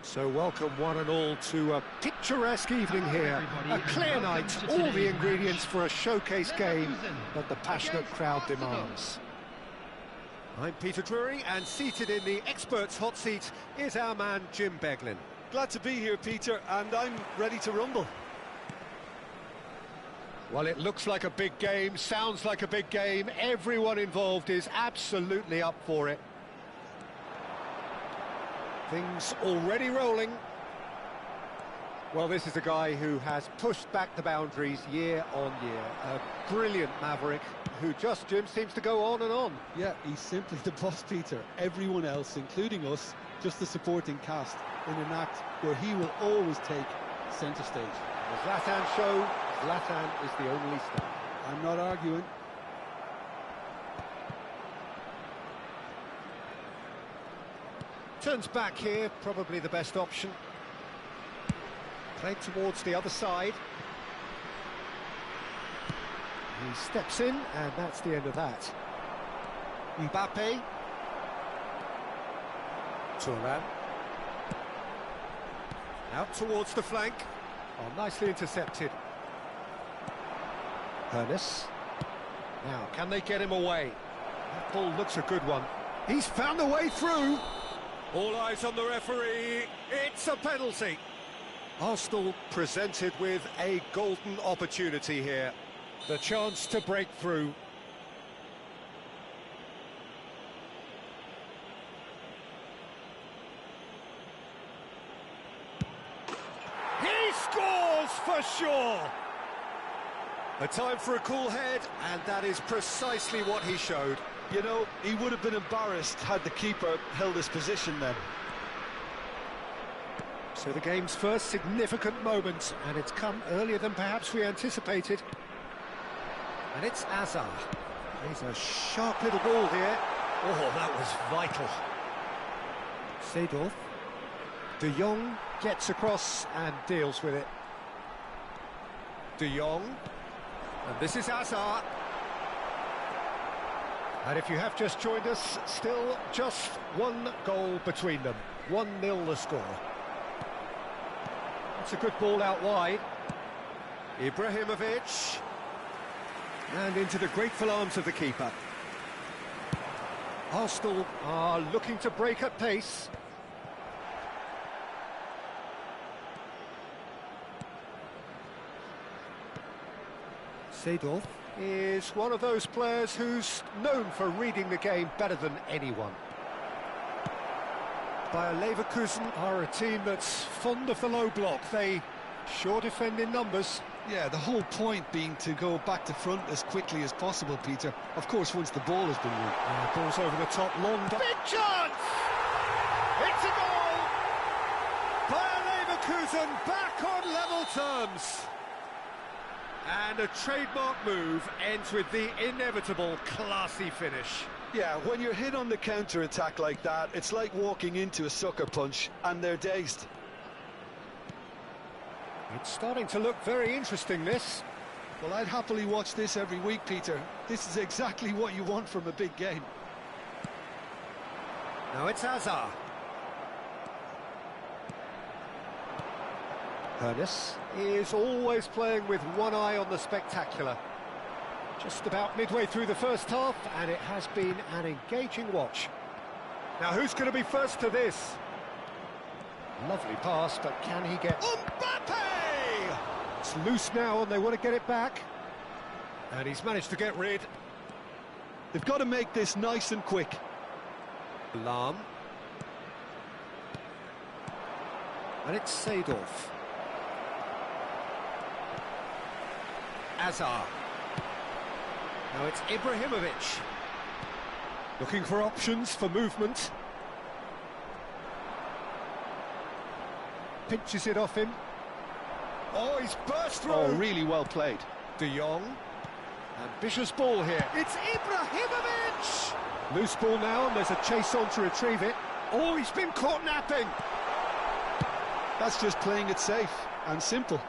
So welcome one and all to a picturesque evening here. A clear night, all the ingredients for a showcase game that the passionate crowd demands. I'm Peter Drury, and seated in the experts' hot seat is our man Jim Beglin. Glad to be here, Peter, and I'm ready to rumble. Well, it looks like a big game, sounds like a big game. Everyone involved is absolutely up for it. Things already rolling. Well, this is a guy who has pushed back the boundaries year on year. A brilliant maverick who Jim, seems to go on and on. Yeah, he's simply the boss, Peter. Everyone else, including us, just the supporting cast in an act where he will always take centre stage. The Zlatan show, Zlatan is the only star. I'm not arguing. Turns back here, probably the best option. Played towards the other side. He steps in, and that's the end of that. Mbappe. Thuram. Out towards the flank. Oh, nicely intercepted. Ernest. Now, can they get him away? That ball looks a good one. He's found the way through. All eyes on the referee. It's a penalty. Arsenal presented with a golden opportunity here. The chance to break through. He scores for sure. A time for a cool head, and that is precisely what he showed. You know, he would have been embarrassed had the keeper held his position then. So the game's first significant moment, and it's come earlier than perhaps we anticipated. And it's Hazard. He's a sharp little ball here. Oh, that was vital. Seedorf. De Jong gets across and deals with it. De Jong. And this is Hazard. And if you have just joined us, still just one goal between them. 1-0 the score. It's a good ball out wide. Ibrahimovic. And into the grateful arms of the keeper. Arsenal are looking to break at pace. Seedorf is one of those players who's known for reading the game better than anyone. Bayer Leverkusen are a team that's fond of the low block. They sure defend in numbers. Yeah, the whole point being to go back to front as quickly as possible, Peter. Of course, once the ball has been won. Ball's over the top, long... Big chance! It's a goal! Bayer Leverkusen back on level terms. And a trademark move ends with the inevitable classy finish. Yeah, when you're hit on the counter-attack like that, it's like walking into a sucker punch, and they're dazed. It's starting to look very interesting, this. Well, I'd happily watch this every week, Peter. This is exactly what you want from a big game. Now it's Hazard. Ernest is always playing with one eye on the spectacular. Just about midway through the first half, and it has been an engaging watch. Now who's going to be first to this? Lovely pass, but can he get... Mbappe! It's loose now, and they want to get it back. And he's managed to get rid. They've got to make this nice and quick. Lahm. And it's Seedorf. Hazard. Now it's Ibrahimovic. Looking for options for movement. Pinches it off him. Oh, he's burst through. Oh, really well played. De Jong. Ambitious ball here. It's Ibrahimovic! Loose ball now, and there's a chase on to retrieve it. Oh, he's been caught napping. That's just playing it safe and simple.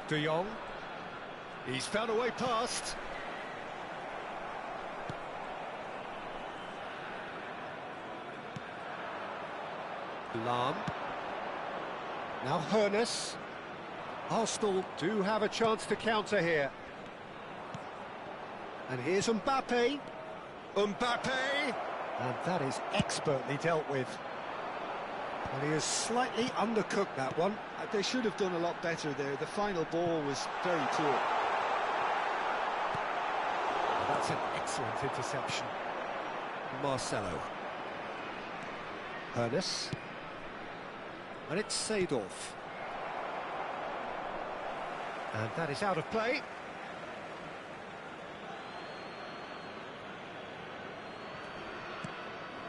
De Jong. He's found a way past. Lahm. Now Ernest. Arsenal do have a chance to counter here. And here's Mbappe. Mbappe! And that is expertly dealt with. And he has slightly undercooked that one. They should have done a lot better there. The final ball was very poor. That's an excellent interception. Marcelo. Ernest. And it's Seedorf. And that is out of play.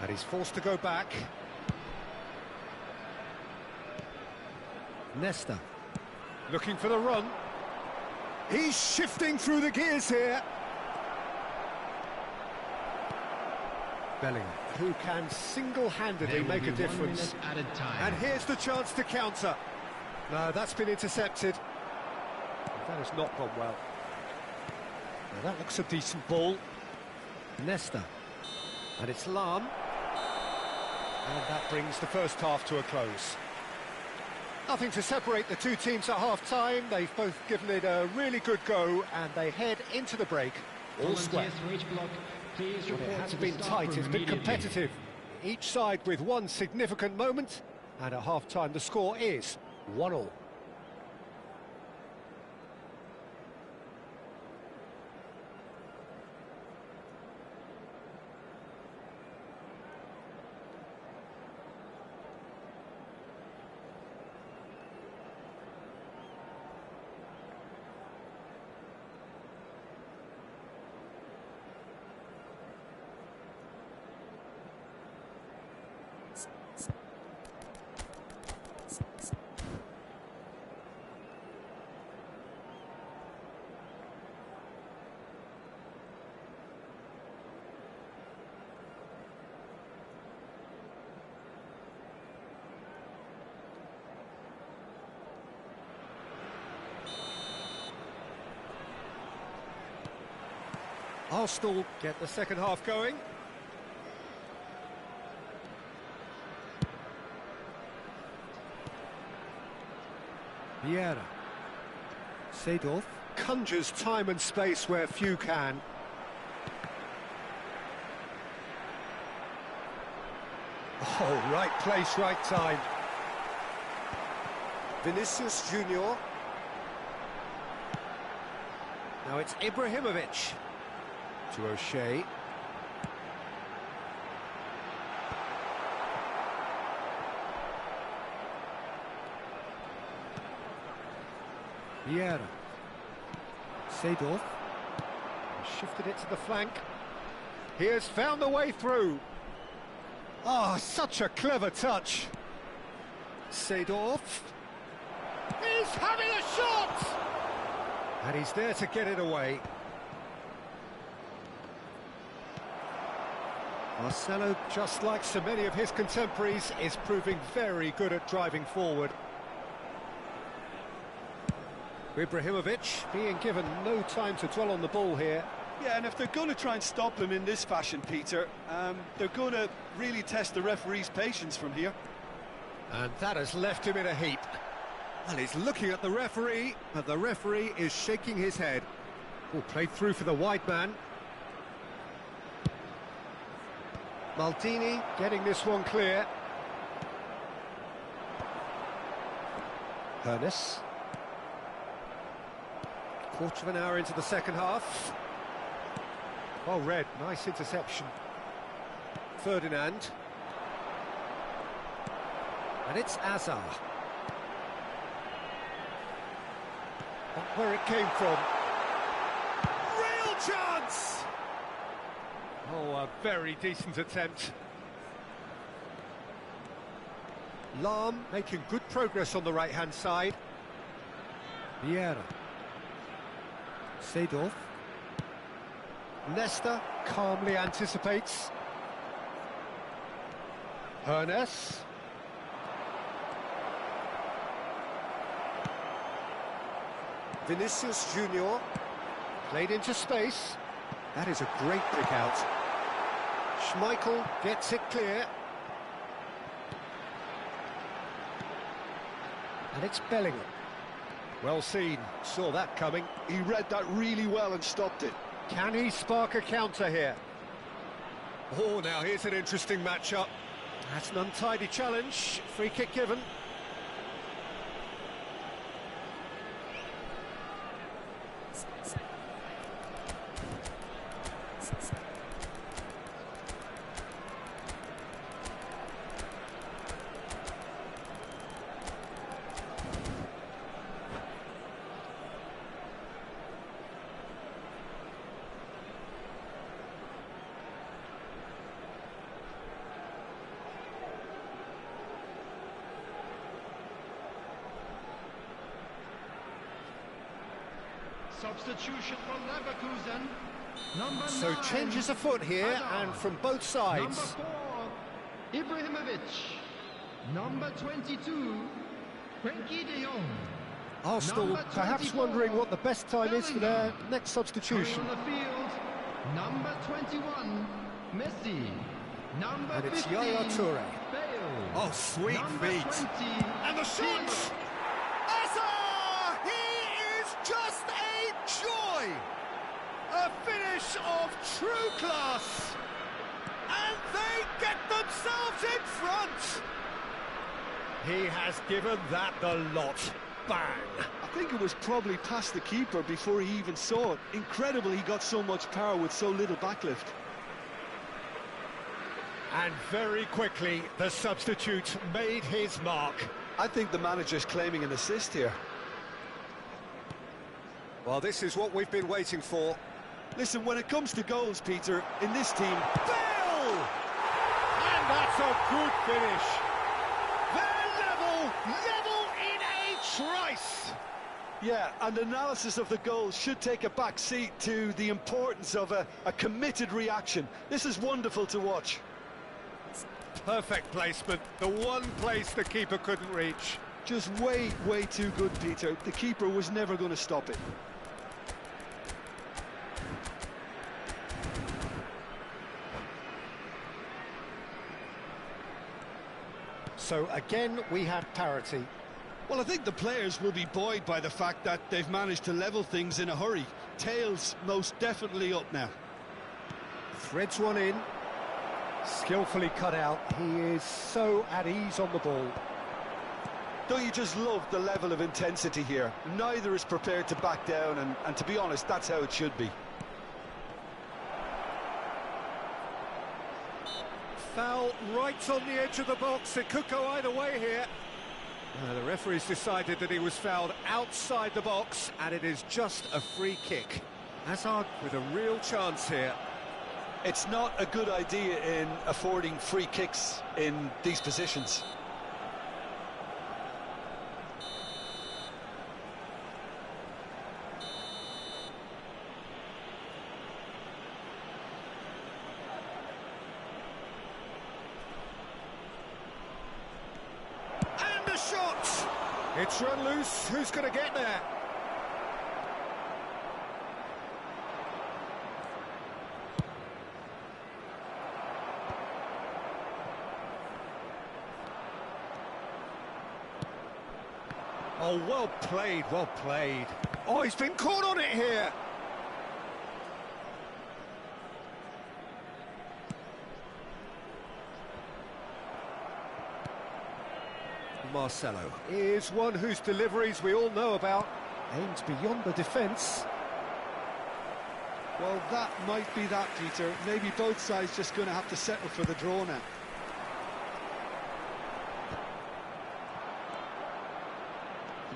And he's forced to go back. Nesta. Looking for the run. He's shifting through the gears here. Bellingham, who can single-handedly make a difference. And here's the chance to counter. No, that's been intercepted. That has not gone well. Now that looks a decent ball. Nesta. And it's Lam. And that brings the first half to a close. Nothing to separate the two teams at half-time. They've both given it a really good go, and they head into the break all square. Well, it has been tight, it's been competitive. Each side with one significant moment, and at half-time the score is 1-1. Arsenal get the second half going. Vieira. Seedorf conjures time and space where few can. Oh, right place, right time. Vinicius Junior. Now it's Ibrahimovic. To O'Shea. Vieira. Seedorf. Shifted it to the flank. He has found the way through. Oh, such a clever touch. Seedorf. He's having a shot! And he's there to get it away. Marcelo, just like so many of his contemporaries, is proving very good at driving forward. Ibrahimovic being given no time to dwell on the ball here. Yeah, and if they're going to try and stop him in this fashion, Peter, they're going to really test the referee's patience from here. And that has left him in a heap. And he's looking at the referee, but the referee is shaking his head. Ball played through for the wide man. Maldini getting this one clear. Hernes. Quarter of an hour into the second half. Well read, nice interception. Ferdinand. And it's Azar. Not where it came from. Real chance! Oh, a very decent attempt. Lam making good progress on the right-hand side. Vieira. Seedorf. Nesta calmly anticipates. Hernes. Vinicius Junior. Played into space. That is a great pick out. Schmeichel gets it clear. And it's Bellingham. Well seen, saw that coming. He read that really well and stopped it. Can he spark a counter here? Oh, now here's an interesting matchup. That's an untidy challenge. Free kick given. Substitution for Leverkusen. Number So 9, changes afoot here, Hazard. and from both Number sides. 4, Ibrahimovic. Number 22, Frenkie de Jong. Arsenal Number perhaps 24, wondering what the best time is for their next Coming substitution. on the field, number 21, Messi. Number And it's 15, Yaya Toure. Bale. Oh, sweet Number feet. 20, And the shots! Hazard! He is just a joy! A finish of true class! And they get themselves in front! He has given that the lot. Bang! I think it was probably past the keeper before he even saw it. Incredible he got so much power with so little backlift. And very quickly, the substitute made his mark. I think the manager's claiming an assist here. Well, this is what we've been waiting for. Listen, when it comes to goals, Peter, in this team... Bale! And that's a good finish. They're level in a trice! Yeah, and analysis of the goal should take a back seat to the importance of a committed reaction. This is wonderful to watch. Perfect placement, the one place the keeper couldn't reach. Just way too good, Peter. The keeper was never going to stop it. So again, we have parity. Well, I think the players will be buoyed by the fact that they've managed to level things in a hurry. Tails most definitely up now. Threads one in. Skillfully cut out. He is so at ease on the ball. Don't you just love the level of intensity here? Neither is prepared to back down, and to be honest, that's how it should be. Foul right on the edge of the box. It could go either way here. The referee's decided that he was fouled outside the box, and it is just a free kick. Hazard with a real chance here. It's not a good idea in affording free kicks in these positions. And the shot! It's run loose. Who's going to get there? Oh, well played, well played. Oh, he's been caught on it here. Marcelo is one whose deliveries we all know about. Aims beyond the defence. Well, that might be that, Peter. Maybe both sides just going to have to settle for the draw now.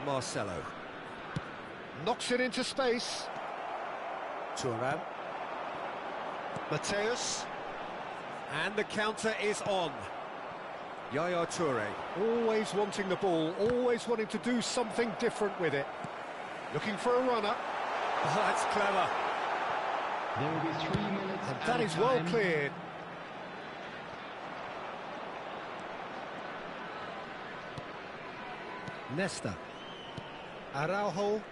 Marcelo knocks it into space. Thuram, Mateus, and the counter is on. Yaya Toure, always wanting the ball, always wanting to do something different with it. Looking for a runner. Oh, that's clever. There will be 3 minutes. And that is well cleared. Nesta. Araujo.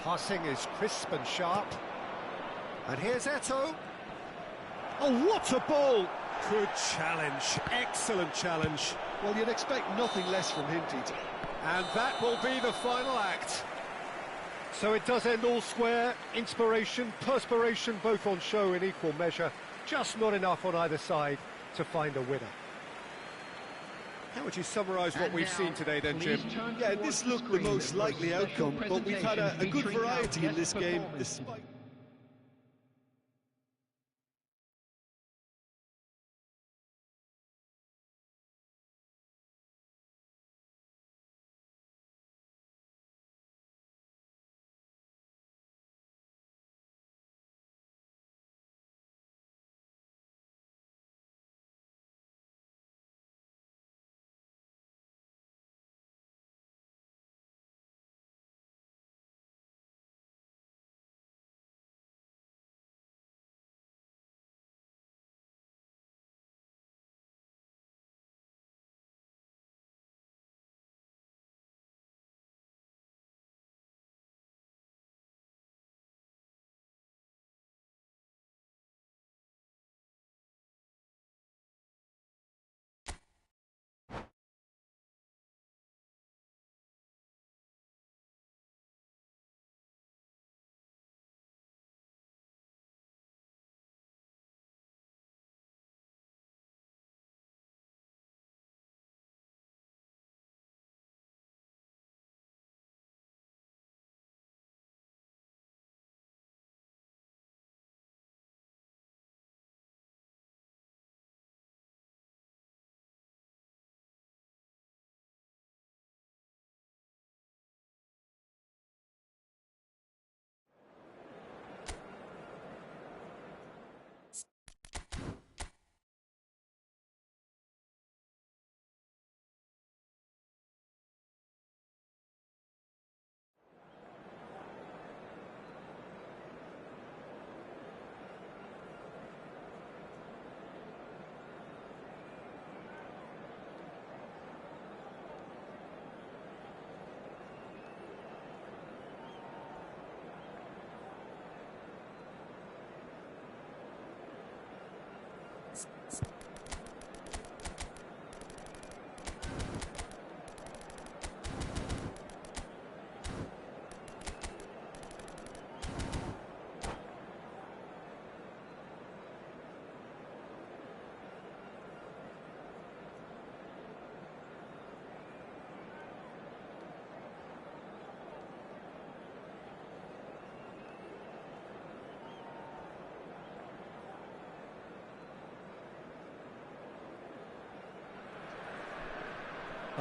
Passing is crisp and sharp. And here's Eto'o. Oh, what a ball! Good challenge, excellent challenge. Well, you'd expect nothing less from him, Peter. And that will be the final act. So it does end all square. Inspiration, perspiration, both on show in equal measure. Just not enough on either side to find a winner. How would you summarise what we've seen today then, Jim? Yeah, this looked the most likely outcome, but we've had a good variety in this game, despite...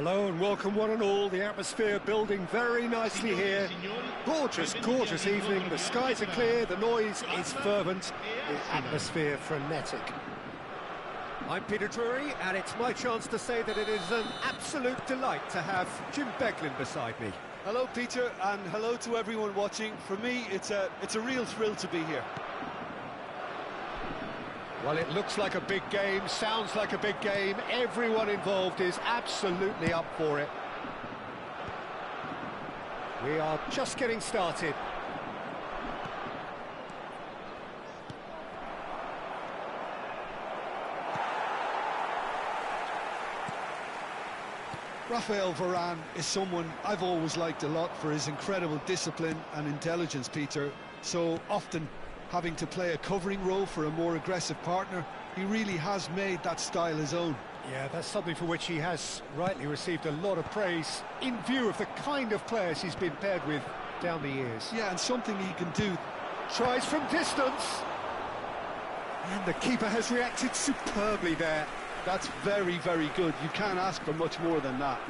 Hello and welcome one and all. The atmosphere building very nicely here. Gorgeous, gorgeous evening. The skies are clear, the noise is fervent, the atmosphere frenetic. I'm Peter Drury, and it's my chance to say that it is an absolute delight to have Jim Beglin beside me. Hello, Peter, and hello to everyone watching. For me, it's a real thrill to be here. Well, it looks like a big game, sounds like a big game. Everyone involved is absolutely up for it. We are just getting started. Raphael Varane is someone I've always liked a lot for his incredible discipline and intelligence, Peter. So often having to play a covering role for a more aggressive partner, he really has made that style his own. Yeah, that's something for which he has rightly received a lot of praise in view of the kind of players he's been paired with down the years. Yeah, and something he can do. Tries from distance. And the keeper has reacted superbly there. That's very, very good. You can't ask for much more than that.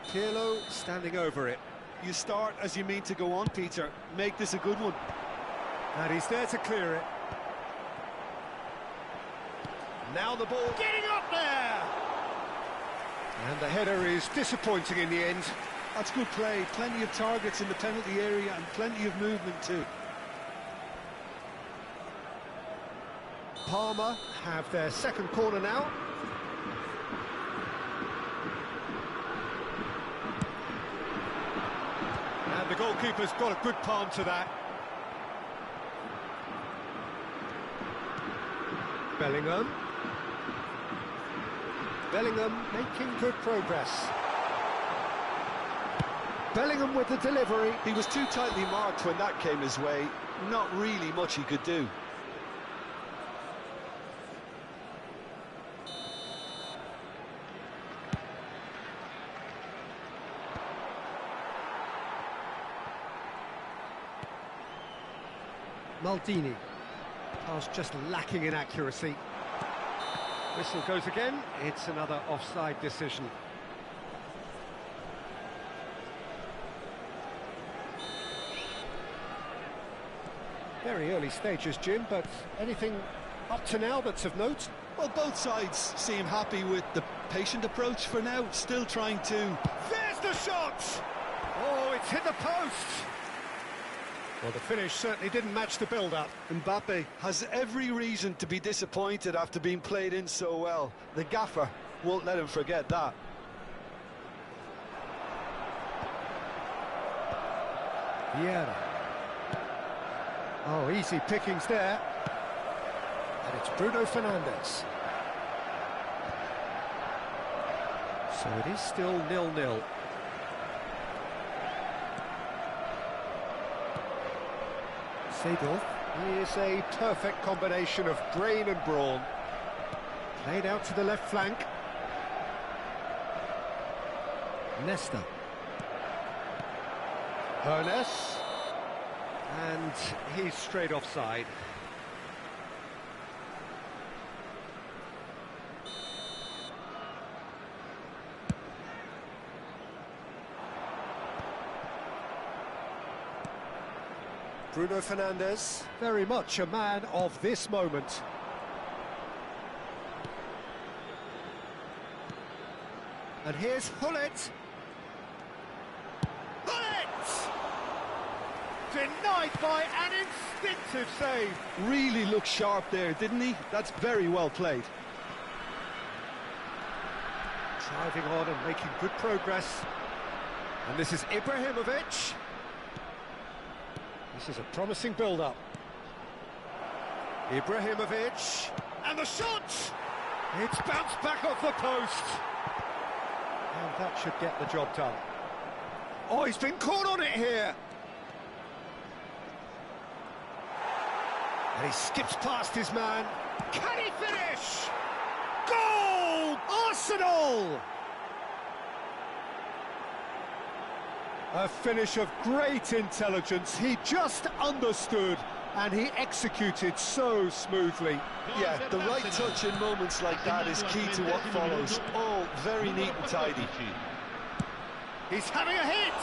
Pirlo standing over it. You start as you mean to go on, Peter. Make this a good one. And he's there to clear it. Now the ball getting up there! And the header is disappointing in the end. That's good play. Plenty of targets in the penalty area and plenty of movement too. Parma have their second corner now. And the goalkeeper's got a good palm to that. Bellingham. Bellingham making good progress. Bellingham with the delivery. He was too tightly marked when that came his way. Not really much he could do. Maldini. Pass just lacking in accuracy. Whistle goes again. It's another offside decision. Very early stages, Jim, but anything up to now that's of note? Well, both sides seem happy with the patient approach for now, still trying to... There's the shot! Oh, it's hit the post! Well, the finish certainly didn't match the build-up. Mbappe has every reason to be disappointed after being played in so well. The gaffer won't let him forget that. Vieira. Oh, easy pickings there. And it's Bruno Fernandes. So it is still 0-0. Seedorf. He is a perfect combination of brain and brawn. Played out to the left flank. Nesta. Ernest. And he's straight offside. Bruno Fernandes, very much a man of this moment. And here's Hullet. Hullet! Denied by an instinctive save. Really looked sharp there, didn't he? That's very well played. Driving on and making good progress. And this is Ibrahimovic. This is a promising build-up. Ibrahimovic. And the shot! It's bounced back off the post. And that should get the job done. Oh, he's been caught on it here. And he skips past his man. Can he finish? Goal! Arsenal! A finish of great intelligence. He just understood and he executed so smoothly. Yeah, the right touch in moments like that is key to what follows. All very neat and tidy. He's having a hit!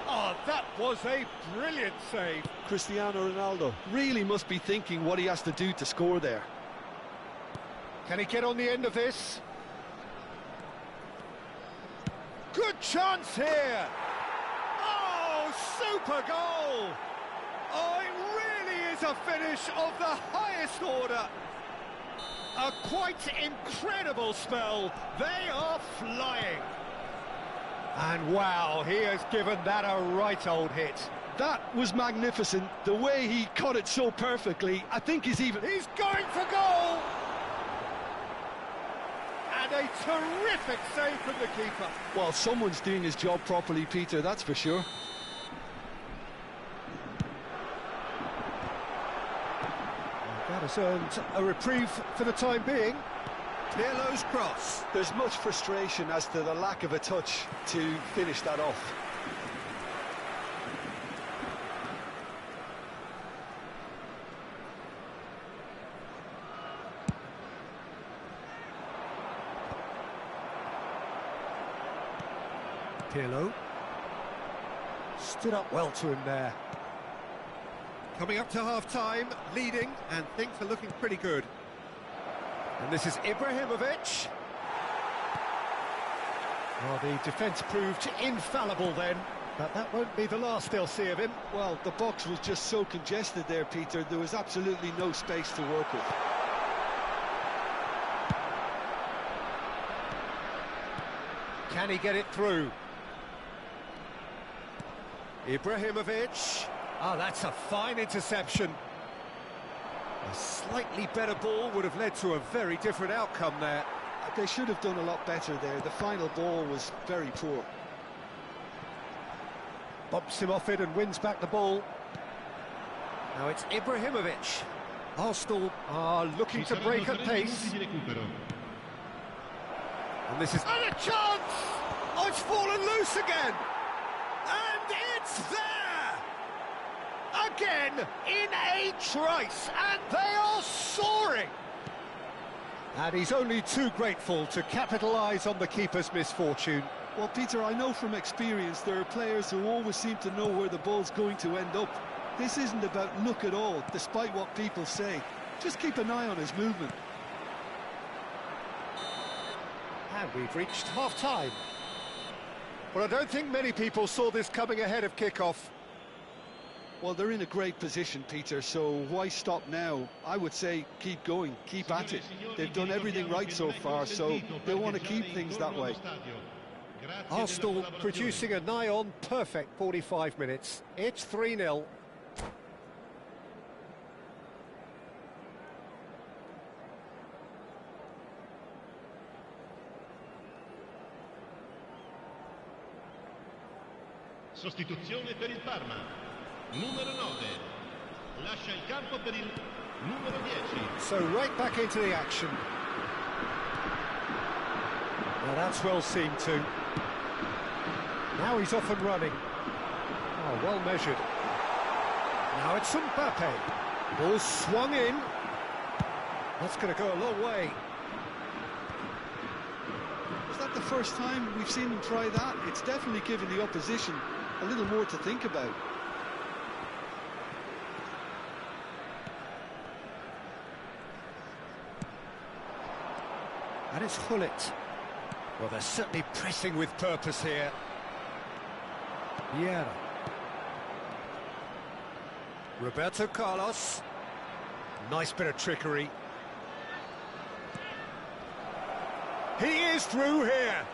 Oh, that was a brilliant save. Cristiano Ronaldo really must be thinking what he has to do to score there. Can he get on the end of this? Good chance here! Oh, super goal! Oh, it really is a finish of the highest order. A quite incredible spell. They are flying. And wow, he has given that a right old hit. That was magnificent. The way he cut it so perfectly, I think he's going for goal! And a terrific save from the keeper. Well, someone's doing his job properly, Peter, that's for sure. That has earned a reprieve for the time being. Pirlo's cross. There's much frustration as to the lack of a touch to finish that off. Pirlo stood up well to him there. Coming up to half-time, leading, and things are looking pretty good. And this is Ibrahimovic. Well, the defence proved infallible then, but that won't be the last they'll see of him. Well, the box was just so congested there, Peter. There was absolutely no space to work with. Can he get it through? Ibrahimovic. Oh, that's a fine interception. A slightly better ball would have led to a very different outcome there. They should have done a lot better there. The final ball was very poor. Bumps him off it and wins back the ball. Now it's Ibrahimovic. Arsenal are looking to break at pace. And this is... And a chance! Oh, it's fallen loose again! And it's there! Again, in a trice, and they are soaring! And he's only too grateful to capitalise on the keeper's misfortune. Well, Peter, I know from experience there are players who always seem to know where the ball's going to end up. This isn't about luck at all, despite what people say. Just keep an eye on his movement. And we've reached half-time. Well, I don't think many people saw this coming ahead of kick-off. Well, they're in a great position, Peter, so why stop now? I would say keep going, keep at it. They've done everything right so far, so they want to keep things that way. Arsenal producing a nigh-on perfect 45 minutes. It's 3-0. Sostituzione per il Parma. Numero 9. Lascia il campo per il numero 10. So right back into the action. Well, that's well seen too. Now he's off and running. Oh, well measured. Now it's Mbappe. Ball swung in. That's going to go a long way. Was that the first time we've seen him try that? It's definitely given the opposition a little more to think about. And it's Hullet. Well, they're certainly pressing with purpose here. Yeah. Roberto Carlos. Nice bit of trickery. He is through here.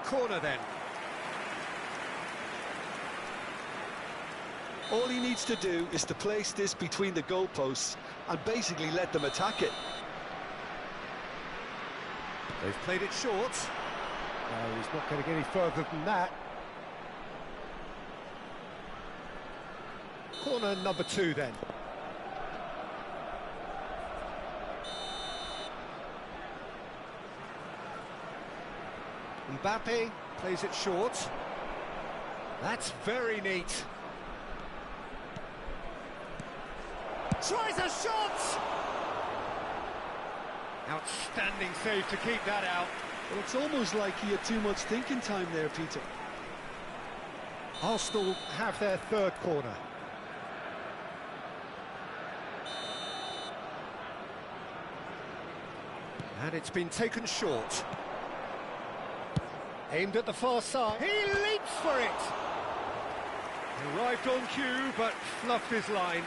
Corner then. All he needs to do is to place this between the goalposts and basically let them attack it. They've played it short. No, he's not going to get any further than that. Corner number 2 then. Mbappe plays it short. That's very neat. Tries a shot! Outstanding save to keep that out. Well, it's almost like he had too much thinking time there, Peter. Arsenal have their third corner. And it's been taken short. Aimed at the far side. He leaps for it! Arrived on cue, but fluffed his line.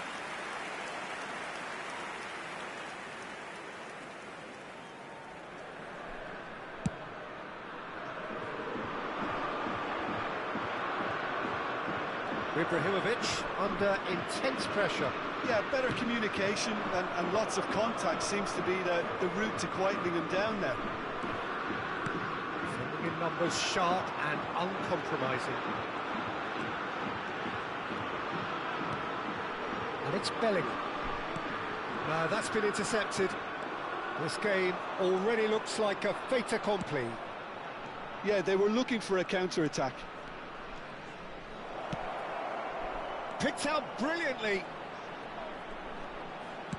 Ibrahimovic under intense pressure. Yeah, better communication and lots of contact seems to be the route to quietening him down now. Sending in numbers sharp and uncompromising. And it's Bellingham. No, that's been intercepted. This game already looks like a fait accompli. Yeah, they were looking for a counter-attack. Picked out brilliantly.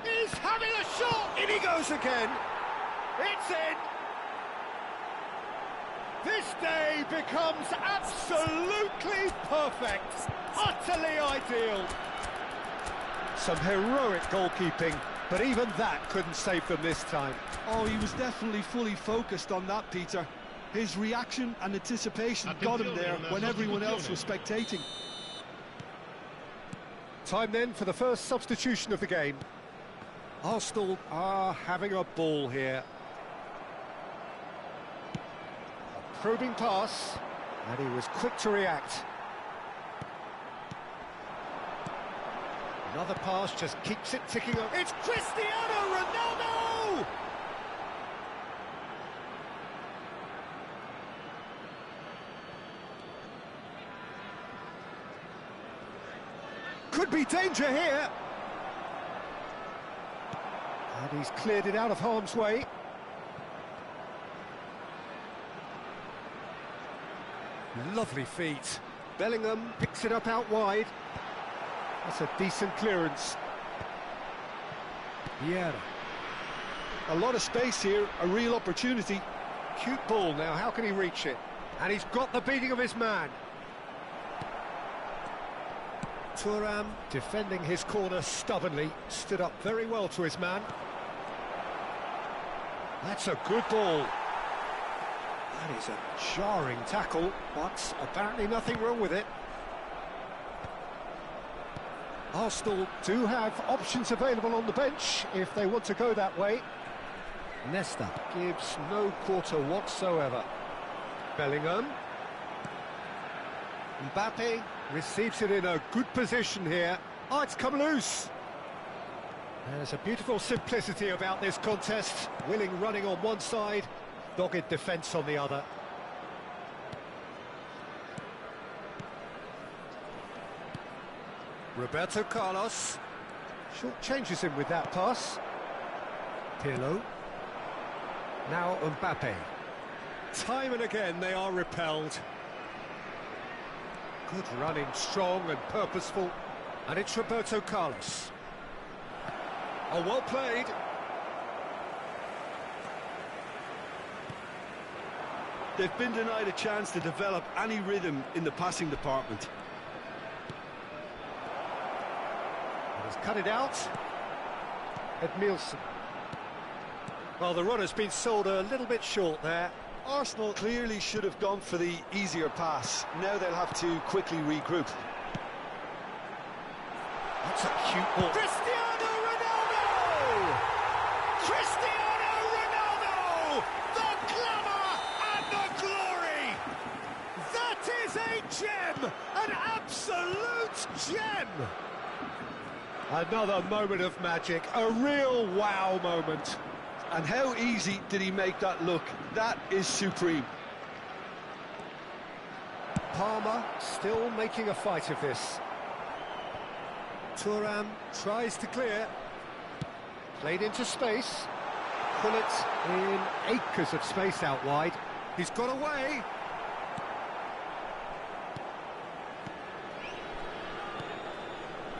He's having a shot! In he goes again. It's in. This day becomes absolutely perfect. Utterly ideal. Some heroic goalkeeping, but even that couldn't save them this time. Oh, he was definitely fully focused on that, Peter. His reaction and anticipation got him there when everyone else was spectating. Time then for the first substitution of the game. Arsenal are having a ball here. A probing pass, and he was quick to react. Another pass just keeps it ticking over. It's Cristiano Ronaldo! Could be danger here. And he's cleared it out of harm's way. Lovely feet. Bellingham picks it up out wide. That's a decent clearance. Vieira. A lot of space here, a real opportunity. Cute ball now, how can he reach it? And he's got the beating of his man. Thuram, defending his corner stubbornly, stood up very well to his man. That's a good ball. That is a jarring tackle, but apparently nothing wrong with it. Arsenal do have options available on the bench if they want to go that way. Nesta gives no quarter whatsoever. Bellingham. Mbappe receives it in a good position here. Oh, it's come loose. There's a beautiful simplicity about this contest. Willing running on one side, dogged defence on the other. Roberto Carlos short changes him with that pass. Pirlo. Now Mbappe. Time and again they are repelled. Good running, strong and purposeful. And it's Roberto Carlos. Oh, well played. They've been denied a chance to develop any rhythm in the passing department. He's cut it out. Edmilson. Well, the run has been sold a little bit short there. Arsenal clearly should have gone for the easier pass. Now they'll have to quickly regroup. That's a cute ball. Cristiano Ronaldo! Cristiano Ronaldo! The glamour and the glory! That is a gem! An absolute gem! Another moment of magic, a real wow moment. And how easy did he make that look? That is supreme. Palmer still making a fight of this. Thuram tries to clear. Played into space. Pullet in acres of space out wide. He's got away.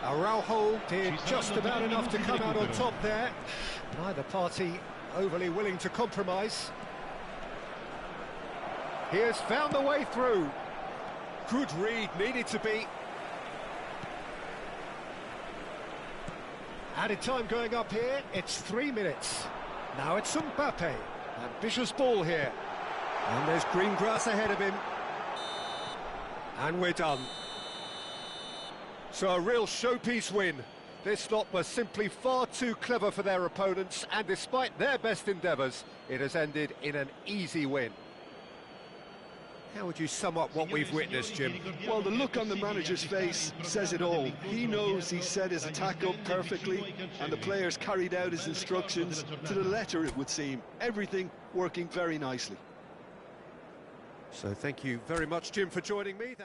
Araujo did just about enough to come out on top there. Neither party overly willing to compromise. He has found the way through. Good read, needed to be. Added time going up here, it's 3 minutes. Now it's Mbappe. Ambitious ball here. And there's green grass ahead of him. And we're done. So a real showpiece win. This lot was simply far too clever for their opponents, and despite their best endeavours, it has ended in an easy win. How would you sum up what we've witnessed, Jim? Well, the look on the manager's face says it all. He knows he set his attack up perfectly, and the players carried out his instructions to the letter, it would seem. Everything working very nicely. So thank you very much, Jim, for joining me.